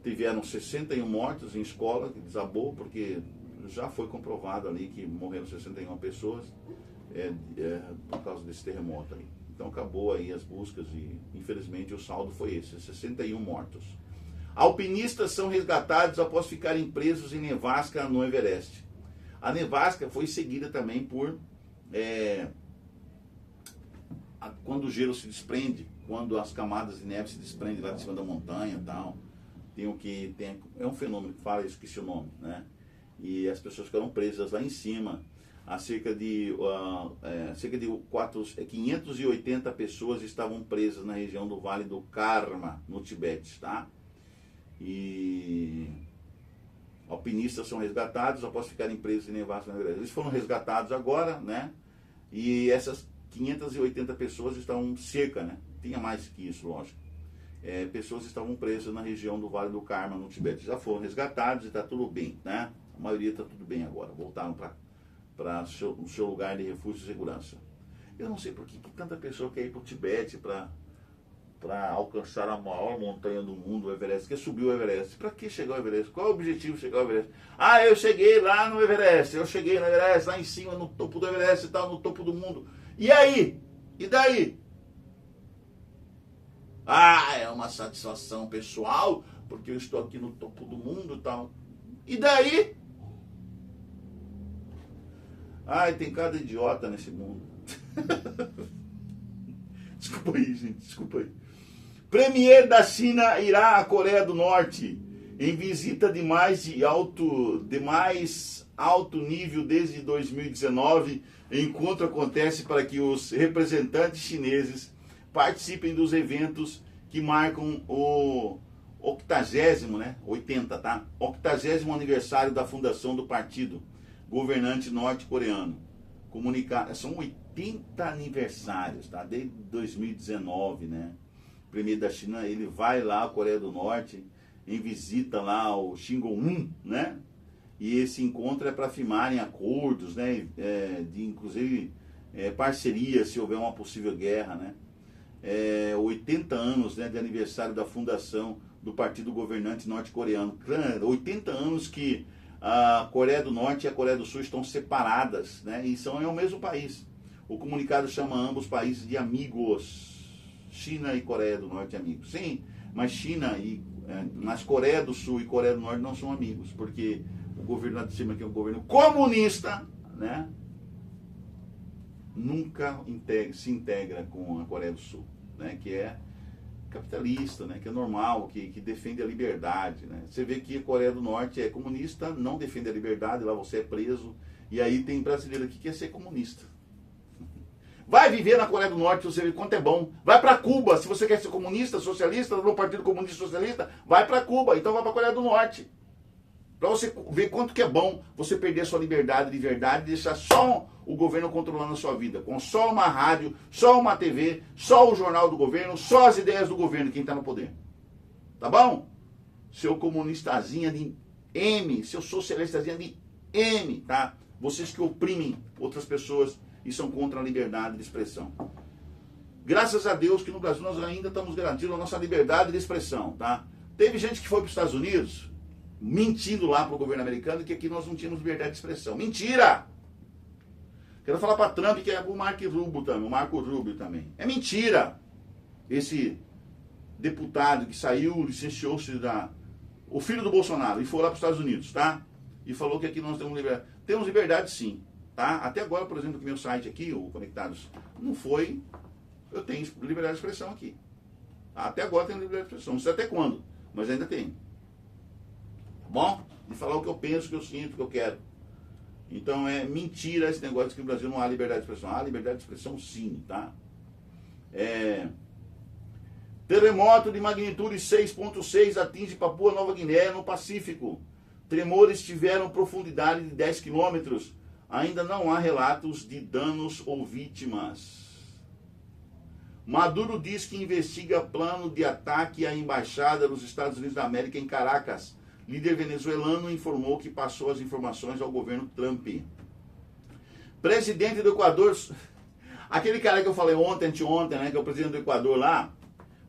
Speaker 1: Tiveram 61 mortos em escola, que desabou, porque já foi comprovado ali que morreram 61 pessoas por causa desse terremoto aí. Então acabou aí as buscas e infelizmente o saldo foi esse, 61 mortos. Alpinistas são resgatados após ficarem presos em nevasca no Everest. A nevasca foi seguida também por... quando o gelo se desprende, quando as camadas de neve se desprendem lá de cima da montanha e tal. É um fenômeno que fala, eu esqueci o nome, né? E as pessoas ficaram presas lá em cima. Há cerca de 580 pessoas estavam presas na região do Vale do Karma, no Tibete, tá? E alpinistas são resgatados após ficarem presos em nevasca. Eles foram resgatados agora, né? E essas 580 pessoas estavam cerca, né? Tinha mais que isso, lógico. Pessoas estavam presas na região do Vale do Karma, no Tibete. Já foram resgatados e está tudo bem, né? A maioria está tudo bem agora. Voltaram para o seu lugar de refúgio e segurança. Eu não sei por que tanta pessoa quer ir para o Tibete para alcançar a maior montanha do mundo, o Everest. Quer subir o Everest. Para que chegar ao Everest? Qual é o objetivo de chegar ao Everest? Eu cheguei lá no Everest. Eu cheguei no Everest, lá em cima, no topo do Everest e tal, no topo do mundo. E aí? E daí? É uma satisfação pessoal, porque eu estou aqui no topo do mundo e tal. E daí? Tem cada idiota nesse mundo. Desculpa aí, gente, desculpa aí. Premier da China irá à Coreia do Norte em visita de mais alto nível desde 2019. Encontro acontece para que os representantes chineses participem dos eventos que marcam o 80º, né? 80, tá? 80º aniversário da fundação do partido governante norte-coreano. São 80 aniversários, tá? Desde 2019, né? O premier da China, ele vai lá à Coreia do Norte, em visita lá o Kim Jong-un, né? E esse encontro é para firmarem acordos, né? Inclusive parcerias, se houver uma possível guerra, né? 80 anos, né, de aniversário da fundação do partido governante norte-coreano. 80 anos que a Coreia do Norte e a Coreia do Sul estão separadas, né, e são o mesmo país. O comunicado chama ambos países de amigos. China e Coreia do Norte amigos. Sim, mas mas Coreia do Sul e Coreia do Norte não são amigos, porque o governo lá de cima, que é um governo comunista, né, nunca se integra com a Coreia do Sul, né, que é capitalista, né, que é normal, que defende a liberdade, né. Você vê que a Coreia do Norte é comunista, não defende a liberdade, lá você é preso, e aí tem brasileiro aqui que quer ser comunista. Vai viver na Coreia do Norte, você vê quanto é bom. Vai para Cuba, se você quer ser comunista, socialista, no Partido Comunista Socialista, vai para Cuba, então vai para a Coreia do Norte. Para você ver quanto que é bom você perder a sua liberdade de verdade e deixar só o governo controlando a sua vida. Com só uma rádio, só uma TV, só o jornal do governo, só as ideias do governo, quem está no poder. Tá bom? Seu comunistazinha de M, seu socialistazinha de M, tá? Vocês que oprimem outras pessoas e são contra a liberdade de expressão. Graças a Deus que no Brasil nós ainda estamos garantindo a nossa liberdade de expressão, tá? Teve gente que foi para os Estados Unidos mentindo lá para o governo americano que aqui nós não tínhamos liberdade de expressão. Mentira! Quero falar para Trump que é o Marco Rubio também. É mentira! Esse deputado que saiu, licenciou-se o filho do Bolsonaro e foi lá para os Estados Unidos, tá? E falou que aqui nós temos liberdade. Temos liberdade sim, tá? Até agora, por exemplo, que meu site aqui, o Conectados, não foi... Eu tenho liberdade de expressão aqui. Até agora tenho liberdade de expressão. Não sei até quando, mas ainda tenho. Bom, de falar o que eu penso, o que eu sinto, o que eu quero. Então é mentira esse negócio de que no Brasil não há liberdade de expressão. Há liberdade de expressão sim, tá? Terremoto de magnitude 6.6 atinge Papua Nova Guiné no Pacífico. Tremores tiveram profundidade de 10 quilômetros. Ainda não há relatos de danos ou vítimas. Maduro diz que investiga plano de ataque à embaixada dos Estados Unidos da América em Caracas. Líder venezuelano informou que passou as informações ao governo Trump. Presidente do Equador, aquele cara que eu falei ontem, anteontem, né, que é o presidente do Equador lá,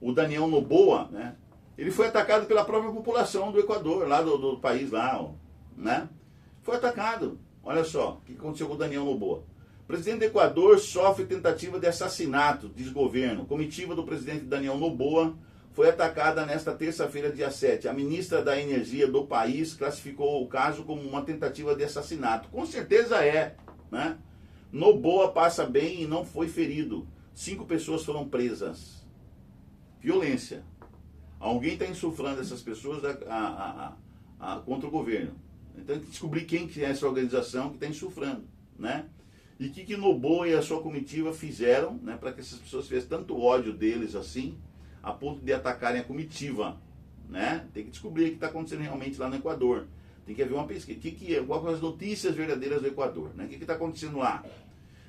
Speaker 1: o Daniel Noboa, né, ele foi atacado pela própria população do Equador, lá do país lá, né, foi atacado. Olha só o que aconteceu com o Daniel Noboa. O presidente do Equador sofre tentativa de assassinato, diz governo. Comitiva do presidente Daniel Noboa foi atacada nesta terça-feira, dia 7. A ministra da Energia do país classificou o caso como uma tentativa de assassinato. Com certeza é, né? Noboa passa bem e não foi ferido. 5 pessoas foram presas. Violência. Alguém está insuflando essas pessoas contra o governo. Então tem que descobrir quem que é essa organização que está insuflando, né? E o que Noboa e a sua comitiva fizeram, né, para que essas pessoas tivessem tanto ódio deles assim, a ponto de atacarem a comitiva, né? Tem que descobrir o que está acontecendo realmente lá no Equador. Tem que haver uma pesquisa. Quais são as notícias verdadeiras do Equador, né? O que está acontecendo lá?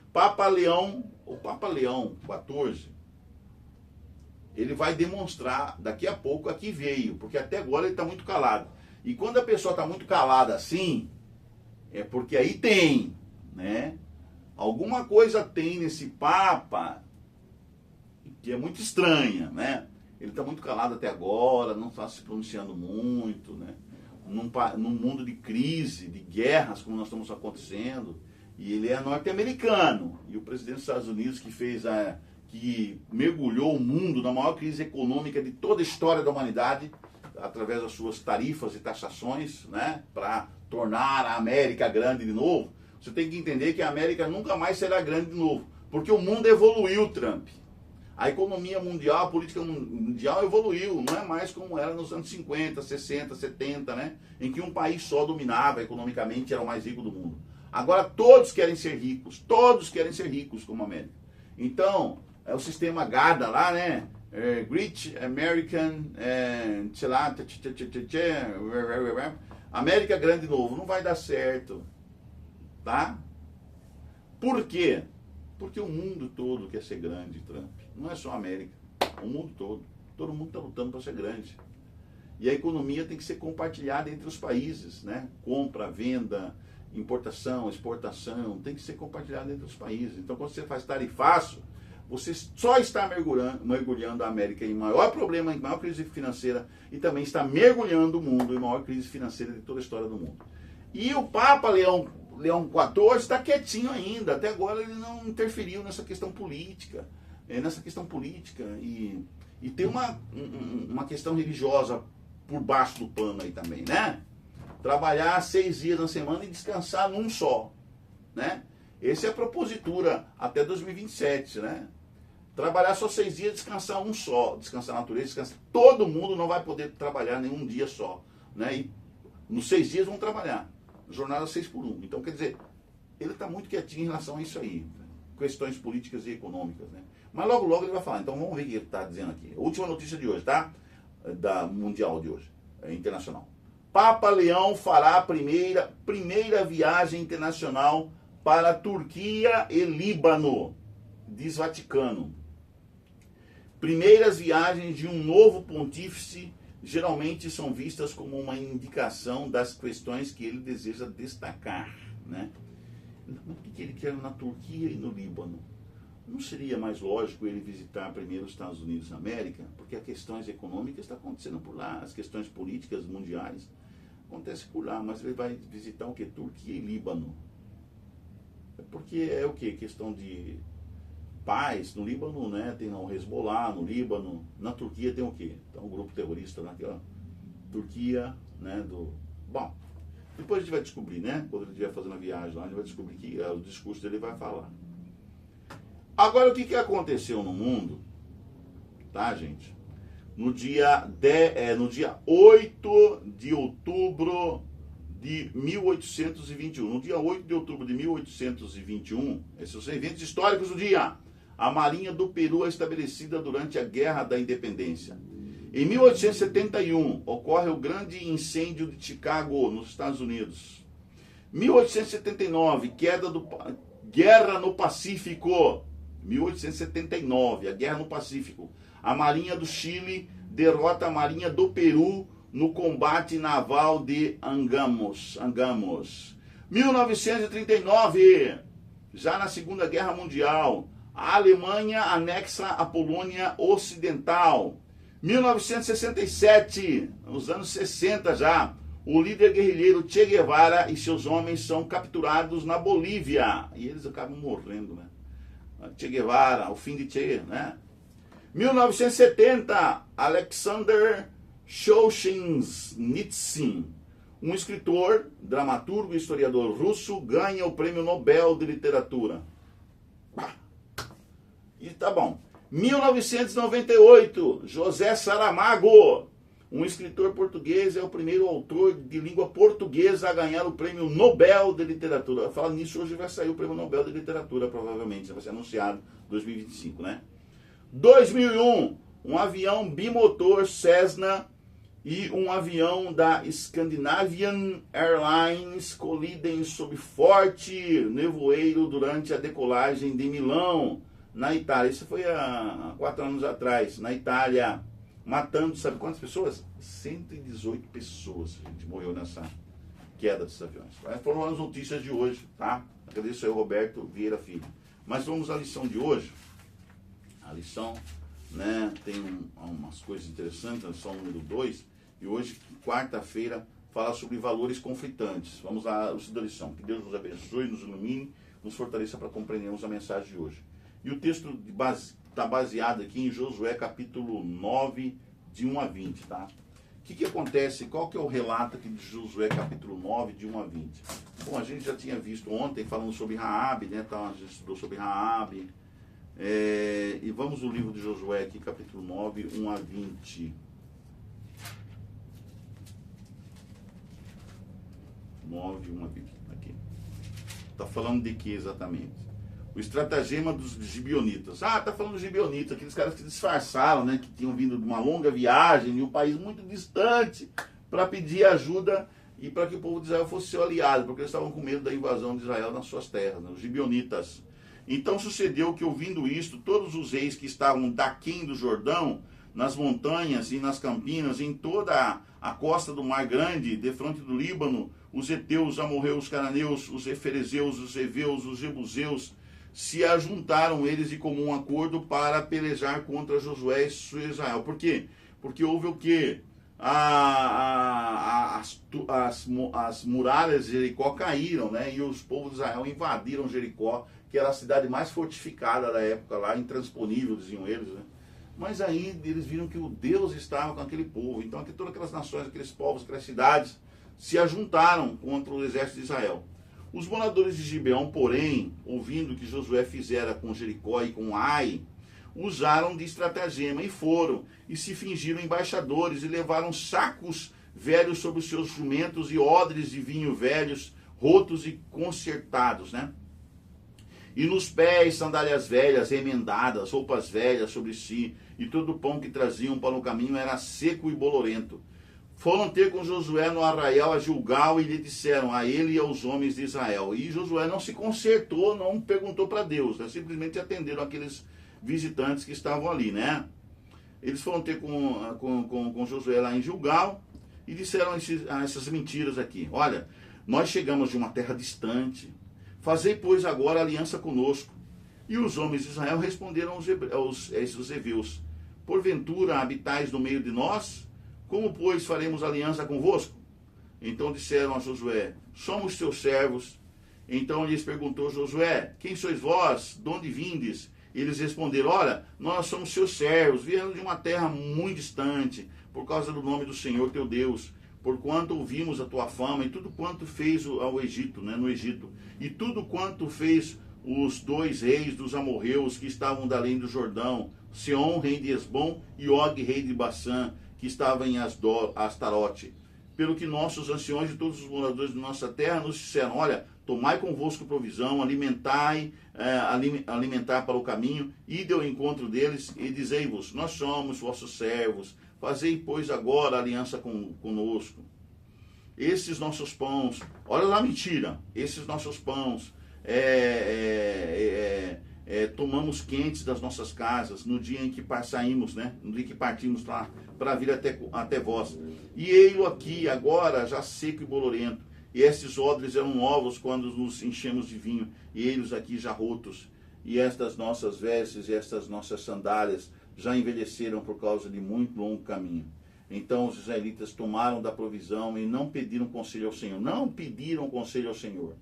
Speaker 1: O Papa Leão XIV, ele vai demonstrar daqui a pouco a que veio, porque até agora ele está muito calado. E quando a pessoa está muito calada assim, é porque aí tem, né? Alguma coisa tem nesse Papa que é muito estranha, né? Ele está muito calado até agora, não está se pronunciando muito, né? Num mundo de crise, de guerras, como nós estamos acontecendo, e ele é norte-americano, e o presidente dos Estados Unidos que mergulhou o mundo na maior crise econômica de toda a história da humanidade, através das suas tarifas e taxações, né? Para tornar a América grande de novo. Você tem que entender que a América nunca mais será grande de novo, porque o mundo evoluiu, Trump. A economia mundial, a política mundial evoluiu, não é mais como era nos anos 50, 60, 70, né? Em que um país só dominava economicamente, era o mais rico do mundo. Agora todos querem ser ricos como a América. Então, é o sistema GADA lá, né? Great American, sei lá, América grande de novo, não vai dar certo. Tá? Por quê? Porque o mundo todo quer ser grande, Trump. Não é só a América, o mundo todo. Todo mundo está lutando para ser grande. E a economia tem que ser compartilhada entre os países, né? Compra, venda, importação, exportação, tem que ser compartilhada entre os países. Então, quando você faz tarifaço, você só está mergulhando a América em maior problema, em maior crise financeira, e também está mergulhando o mundo em maior crise financeira de toda a história do mundo. E o Papa Leão XIV está quietinho ainda, até agora ele não interferiu nessa questão política, e tem uma questão religiosa por baixo do pano aí também, né? Trabalhar 6 dias na semana e descansar num só, né? Essa é a propositura até 2027, né? Trabalhar só 6 dias, descansar um só, descansar a natureza, descansar. Todo mundo não vai poder trabalhar nenhum dia só, né? E nos 6 dias vão trabalhar. Jornada 6 por 1. Então, quer dizer, ele está muito quietinho em relação a isso aí. Né? Questões políticas e econômicas, né? Mas logo, logo ele vai falar. Então, vamos ver o que ele está dizendo aqui. A última notícia de hoje, tá? Da mundial de hoje, internacional. Papa Leão fará a primeira viagem internacional para Turquia e Líbano, diz Vaticano. Primeiras viagens de um novo pontífice geralmente são vistas como uma indicação das questões que ele deseja destacar, né? O que ele quer na Turquia e no Líbano? Não seria mais lógico ele visitar primeiro os Estados Unidos da América? Porque as questões econômicas estão acontecendo por lá, as questões políticas mundiais acontecem por lá, mas ele vai visitar o que? Turquia e Líbano. Porque é o que? Questão de paz. No Líbano, né, tem o Hezbollah, no Líbano. Na Turquia tem o quê? Então, um grupo terrorista naquela Turquia, né, Bom, depois a gente vai descobrir, né? Quando ele estiver fazendo a viagem lá, a gente vai descobrir que o discurso dele vai falar. Agora, o que aconteceu no mundo, tá, gente? No dia 8 de outubro de 1821. No dia 8 de outubro de 1821, esses são os eventos históricos do dia. A Marinha do Peru é estabelecida durante a Guerra da Independência. Em 1871, ocorre o grande incêndio de Chicago, nos Estados Unidos. 1879, Guerra no Pacífico. 1879, a Guerra no Pacífico. A Marinha do Chile derrota a Marinha do Peru no combate naval de Angamos. 1939, já na Segunda Guerra Mundial, a Alemanha anexa a Polônia Ocidental. 1967, nos anos 60 já, o líder guerrilheiro Che Guevara e seus homens são capturados na Bolívia. E eles acabam morrendo, né? Che Guevara, o fim de Che, né? 1970, Alexander Solzhenitsyn, um escritor, dramaturgo e historiador russo, ganha o Prêmio Nobel de Literatura. E tá bom. 1998, José Saramago, um escritor português, é o primeiro autor de língua portuguesa a ganhar o Prêmio Nobel de Literatura. Falando nisso, hoje vai sair o Prêmio Nobel de Literatura, provavelmente, vai ser anunciado em 2025, né? 2001, um avião bimotor Cessna e um avião da Scandinavian Airlines colidem sob forte nevoeiro durante a decolagem de Milão, na Itália. Isso foi há 4 anos atrás, na Itália, matando, sabe quantas pessoas? 118 pessoas. A gente morreu nessa queda desses aviões. Foram as notícias de hoje, tá? Agradeço aí o Roberto Vieira Filho. Mas vamos à lição de hoje. A lição, né, tem umas coisas interessantes, a lição número 2. E hoje, quarta-feira, fala sobre valores conflitantes. Vamos lá, o estudo da lição. Que Deus nos abençoe, nos ilumine, nos fortaleça para compreendermos a mensagem de hoje. E o texto está baseado aqui em Josué capítulo 9, de 1 a 20, tá? O que acontece? Qual que é o relato aqui de Josué capítulo 9, de 1 a 20? Bom, a gente já tinha visto ontem falando sobre Raabe, né? Então, a gente estudou sobre Raabe. E vamos no livro de Josué aqui, capítulo 9, 1 a 20. 9, 1 a 20. Aqui. Está falando de que exatamente? O estratagema dos gibeonitas. Está falando dos gibeonitas, aqueles caras que disfarçaram, né, que tinham vindo de uma longa viagem de um país muito distante para pedir ajuda e para que o povo de Israel fosse seu aliado, porque eles estavam com medo da invasão de Israel nas suas terras, né, os gibeonitas. Então sucedeu que, ouvindo isto, todos os reis que estavam daquém do Jordão, nas montanhas e nas campinas, em toda a costa do Mar Grande, defronte do Líbano, os heteus, os amorreus, os cananeus, os eferezeus, os heveus, os jebuseus, se ajuntaram eles de comum acordo para pelejar contra Josué e Israel. Por quê? Porque houve o quê? As muralhas de Jericó caíram, né? E os povos de Israel invadiram Jericó, que era a cidade mais fortificada da época lá, intransponível, diziam eles, né? Mas aí eles viram que o Deus estava com aquele povo. Então aqui, todas aquelas nações, aqueles povos, aquelas cidades se ajuntaram contra o exército de Israel. Os moradores de Gibeão, porém, ouvindo o que Josué fizera com Jericó e com Ai, usaram de estratagema e foram, e se fingiram embaixadores, e levaram sacos velhos sobre os seus jumentos e odres de vinho velhos, rotos e consertados, né? E nos pés, sandálias velhas, remendadas, roupas velhas sobre si, e todo o pão que traziam para o caminho era seco e bolorento. Foram ter com Josué no arraial a Gilgal e lhe disseram a ele e aos homens de Israel. E Josué não se consertou, não perguntou para Deus, né? Simplesmente atenderam aqueles visitantes que estavam ali, né? Eles foram ter com Josué lá em Gilgal e disseram essas mentiras aqui. Olha, nós chegamos de uma terra distante, fazei, pois, agora aliança conosco. E os homens de Israel responderam aos heveus, porventura habitais no meio de nós? Como, pois, faremos aliança convosco? Então disseram a Josué, somos teus servos. Então lhes perguntou Josué, quem sois vós? De onde vindes? Eles responderam, olha, nós somos seus servos, viemos de uma terra muito distante, por causa do nome do Senhor teu Deus, porquanto ouvimos a tua fama e tudo quanto fez ao Egito, né, no Egito, e tudo quanto fez os 2 reis dos amorreus que estavam da além do Jordão, Seom, rei de Esbom, e Og, rei de Bassã, que estava em Astarote. Pelo que nossos anciões e todos os moradores de nossa terra nos disseram, olha, tomai convosco provisão, alimentar para o caminho, ide ao encontro deles e dizei-vos, nós somos vossos servos, fazei, pois, agora aliança conosco. Esses nossos pães, olha lá a mentira, esses nossos pães tomamos quentes das nossas casas no dia em que saímos, né? No dia que partimos para vir até vós. E ei-lo aqui, agora, já seco e bolorento. E estes odres eram novos quando nos enchemos de vinho, e eles aqui já rotos. E estas nossas vestes e estas nossas sandálias já envelheceram por causa de muito longo caminho. Então os israelitas tomaram da provisão e não pediram conselho ao Senhor. Não pediram conselho ao Senhor.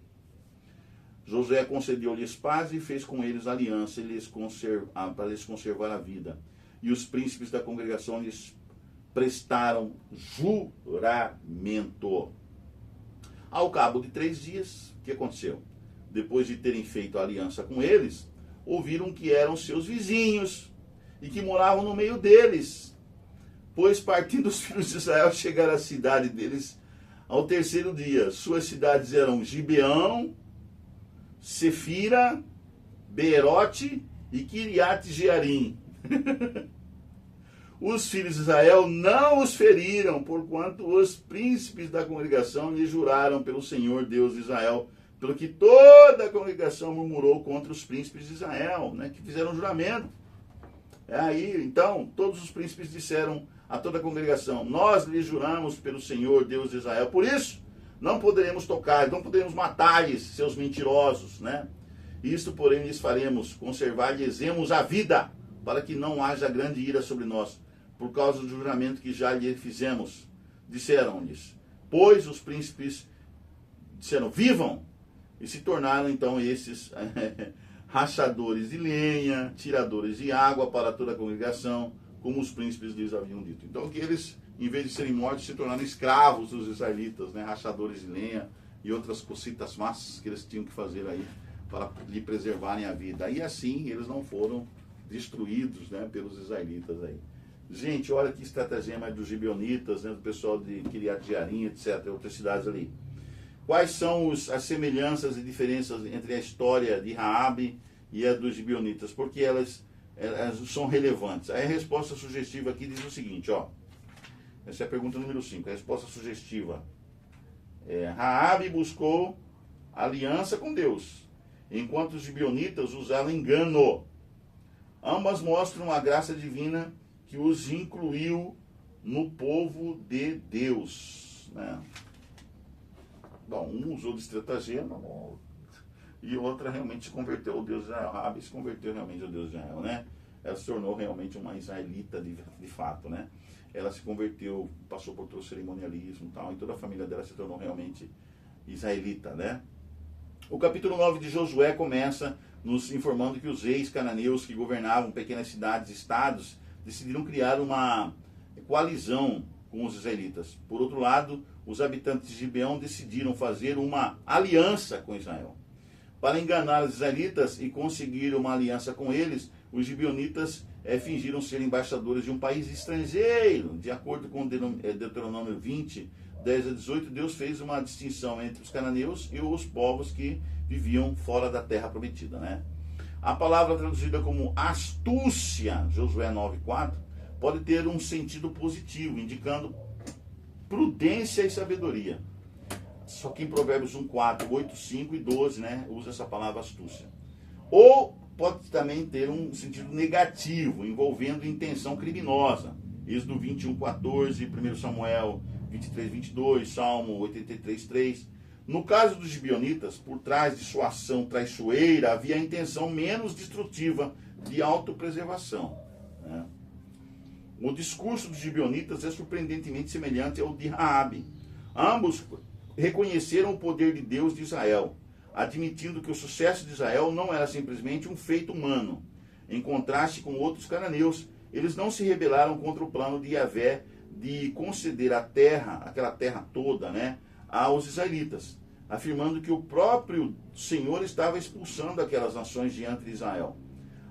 Speaker 1: Josué concedeu-lhes paz e fez com eles aliança para lhes conservar a vida. E os príncipes da congregação lhes prestaram juramento. Ao cabo de 3 dias, o que aconteceu? Depois de terem feito aliança com eles, ouviram que eram seus vizinhos e que moravam no meio deles. Pois partindo os filhos de Israel chegaram à cidade deles ao 3º dia. Suas cidades eram Gibeão, Sefira, Beerote e Kiriat-Jearim. Os filhos de Israel não os feriram, porquanto os príncipes da congregação lhe juraram pelo Senhor Deus de Israel, pelo que toda a congregação murmurou contra os príncipes de Israel, né, que fizeram juramento. Aí, então, todos os príncipes disseram a toda a congregação: nós lhe juramos pelo Senhor Deus de Israel, por isso não poderemos tocar, não poderemos matar-lhes, seus mentirosos, né? Isto, porém, lhes faremos, conservar-lhes a vida, para que não haja grande ira sobre nós, por causa do juramento que já lhe fizemos. Disseram-lhes, pois os príncipes disseram: vivam! E se tornaram então esses rachadores de lenha, tiradores de água para toda a congregação, como os príncipes lhes haviam dito. Então que eles, em vez de serem mortos, se tornaram escravos dos israelitas, né? Rachadores de lenha e outras cositas massas que eles tinham que fazer aí para lhe preservarem a vida. E assim eles não foram destruídos, né, pelos israelitas aí. Gente, olha que estratagema dos gibeonitas, né, do pessoal de Kiriat-Jearim, etc., outras cidades ali. Quais são as semelhanças e diferenças entre a história de Raabe e a dos gibeonitas? Porque elas são relevantes. Aí a resposta sugestiva aqui diz o seguinte, ó. Essa é a pergunta número 5. A resposta sugestiva. Raabe buscou aliança com Deus, enquanto os gibeonitas usaram engano. Ambas mostram a graça divina que os incluiu no povo de Deus, né? Bom, um usou de estratagema e outra realmente se converteu ao Deus de Israel. Raabe se converteu realmente ao Deus de Israel, né? Ela se tornou realmente uma israelita de fato, né? Ela se converteu, passou por todo o cerimonialismo e tal, e toda a família dela se tornou realmente israelita, né? O capítulo 9 de Josué começa nos informando que os reis cananeus que governavam pequenas cidades e estados decidiram criar uma coalizão com os israelitas. Por outro lado, os habitantes de Gibeão decidiram fazer uma aliança com Israel. Para enganar os israelitas e conseguir uma aliança com eles, os gibeonitas fingiram ser embaixadores de um país estrangeiro. De acordo com Deuteronômio 20, 10 a 18, Deus fez uma distinção entre os cananeus e os povos que viviam fora da terra prometida, né? A palavra traduzida como astúcia, Josué 9,4, pode ter um sentido positivo, indicando prudência e sabedoria. Só que em Provérbios 1,4, 8, 5 e 12, né, usa essa palavra astúcia. Ou pode também ter um sentido negativo, envolvendo intenção criminosa. Êxodo 21,14, 1 Samuel 23, 22, Salmo 83, 3. No caso dos gibeonitas, por trás de sua ação traiçoeira, havia a intenção menos destrutiva de autopreservação, né? O discurso dos gibeonitas é surpreendentemente semelhante ao de Raabe. Ambos reconheceram o poder de Deus de Israel, admitindo que o sucesso de Israel não era simplesmente um feito humano. Em contraste com outros cananeus, eles não se rebelaram contra o plano de Yahvé de conceder a terra, aquela terra toda, né, aos israelitas, afirmando que o próprio Senhor estava expulsando aquelas nações diante de Israel.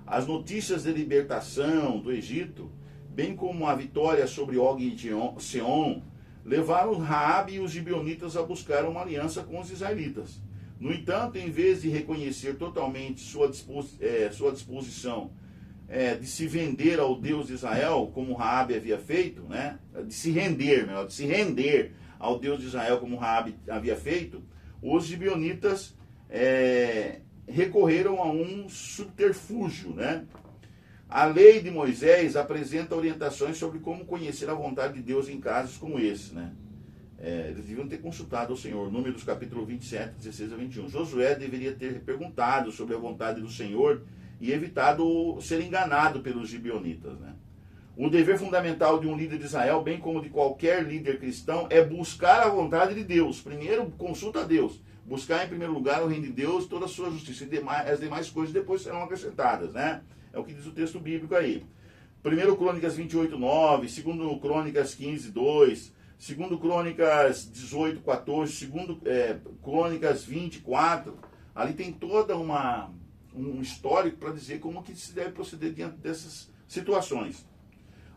Speaker 1: As notícias de libertação do Egito, bem como a vitória sobre Og e Seom, levaram Raabe e os gibeonitas a buscar uma aliança com os israelitas. No entanto, em vez de reconhecer totalmente sua disposição de se vender ao Deus de Israel, como Raabe havia feito, né, de se render ao Deus de Israel, como Raabe havia feito, os gibeonitas recorreram a um subterfúgio, né? A lei de Moisés apresenta orientações sobre como conhecer a vontade de Deus em casos como esse, né? Eles deviam ter consultado o Senhor. Números capítulo 27, 16 a 21. Josué deveria ter perguntado sobre a vontade do Senhor e evitado ser enganado pelos gibeonitas, né? O dever fundamental de um líder de Israel, bem como de qualquer líder cristão, é buscar a vontade de Deus. Primeiro, consulta a Deus. Buscar em primeiro lugar o reino de Deus, toda a sua justiça. E as demais coisas depois serão acrescentadas, né? É o que diz o texto bíblico aí. 1 Crônicas 28, 9. 2 Crônicas 15, 2. 2 Crônicas 18, 14. 2 Crônicas 24. Ali tem toda um histórico para dizer como que se deve proceder diante dessas situações.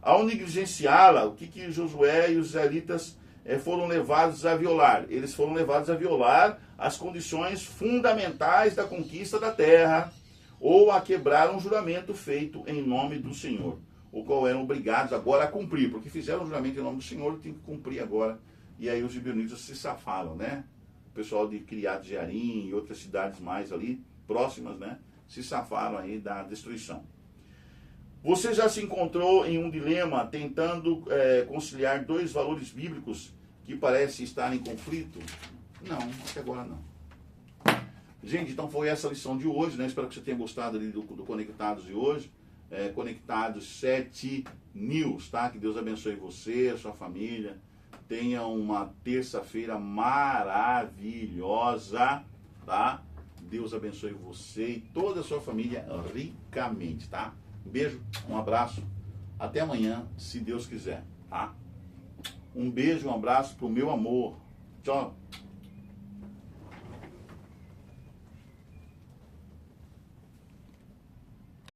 Speaker 1: Ao negligenciá-la, o que Josué e os israelitas foram levados a violar? Eles foram levados a violar as condições fundamentais da conquista da terra, ou a quebrar um juramento feito em nome do Senhor, o qual eram obrigados agora a cumprir, porque fizeram um juramento em nome do Senhor, tem que cumprir agora. E aí os gibeonitas se safaram, né? O pessoal de Criat Jearim e outras cidades mais ali, próximas, né? Se safaram aí da destruição. Você já se encontrou em um dilema tentando conciliar dois valores bíblicos que parecem estar em conflito? Não, até agora não. Gente, então foi essa a lição de hoje, né? Espero que você tenha gostado ali do Conectados de hoje. Conectados 7 News, tá? Que Deus abençoe você, a sua família. Tenha uma terça-feira maravilhosa, tá? Deus abençoe você e toda a sua família ricamente, tá? Um beijo, um abraço. Até amanhã, se Deus quiser, tá? Um beijo, um abraço pro meu amor. Tchau.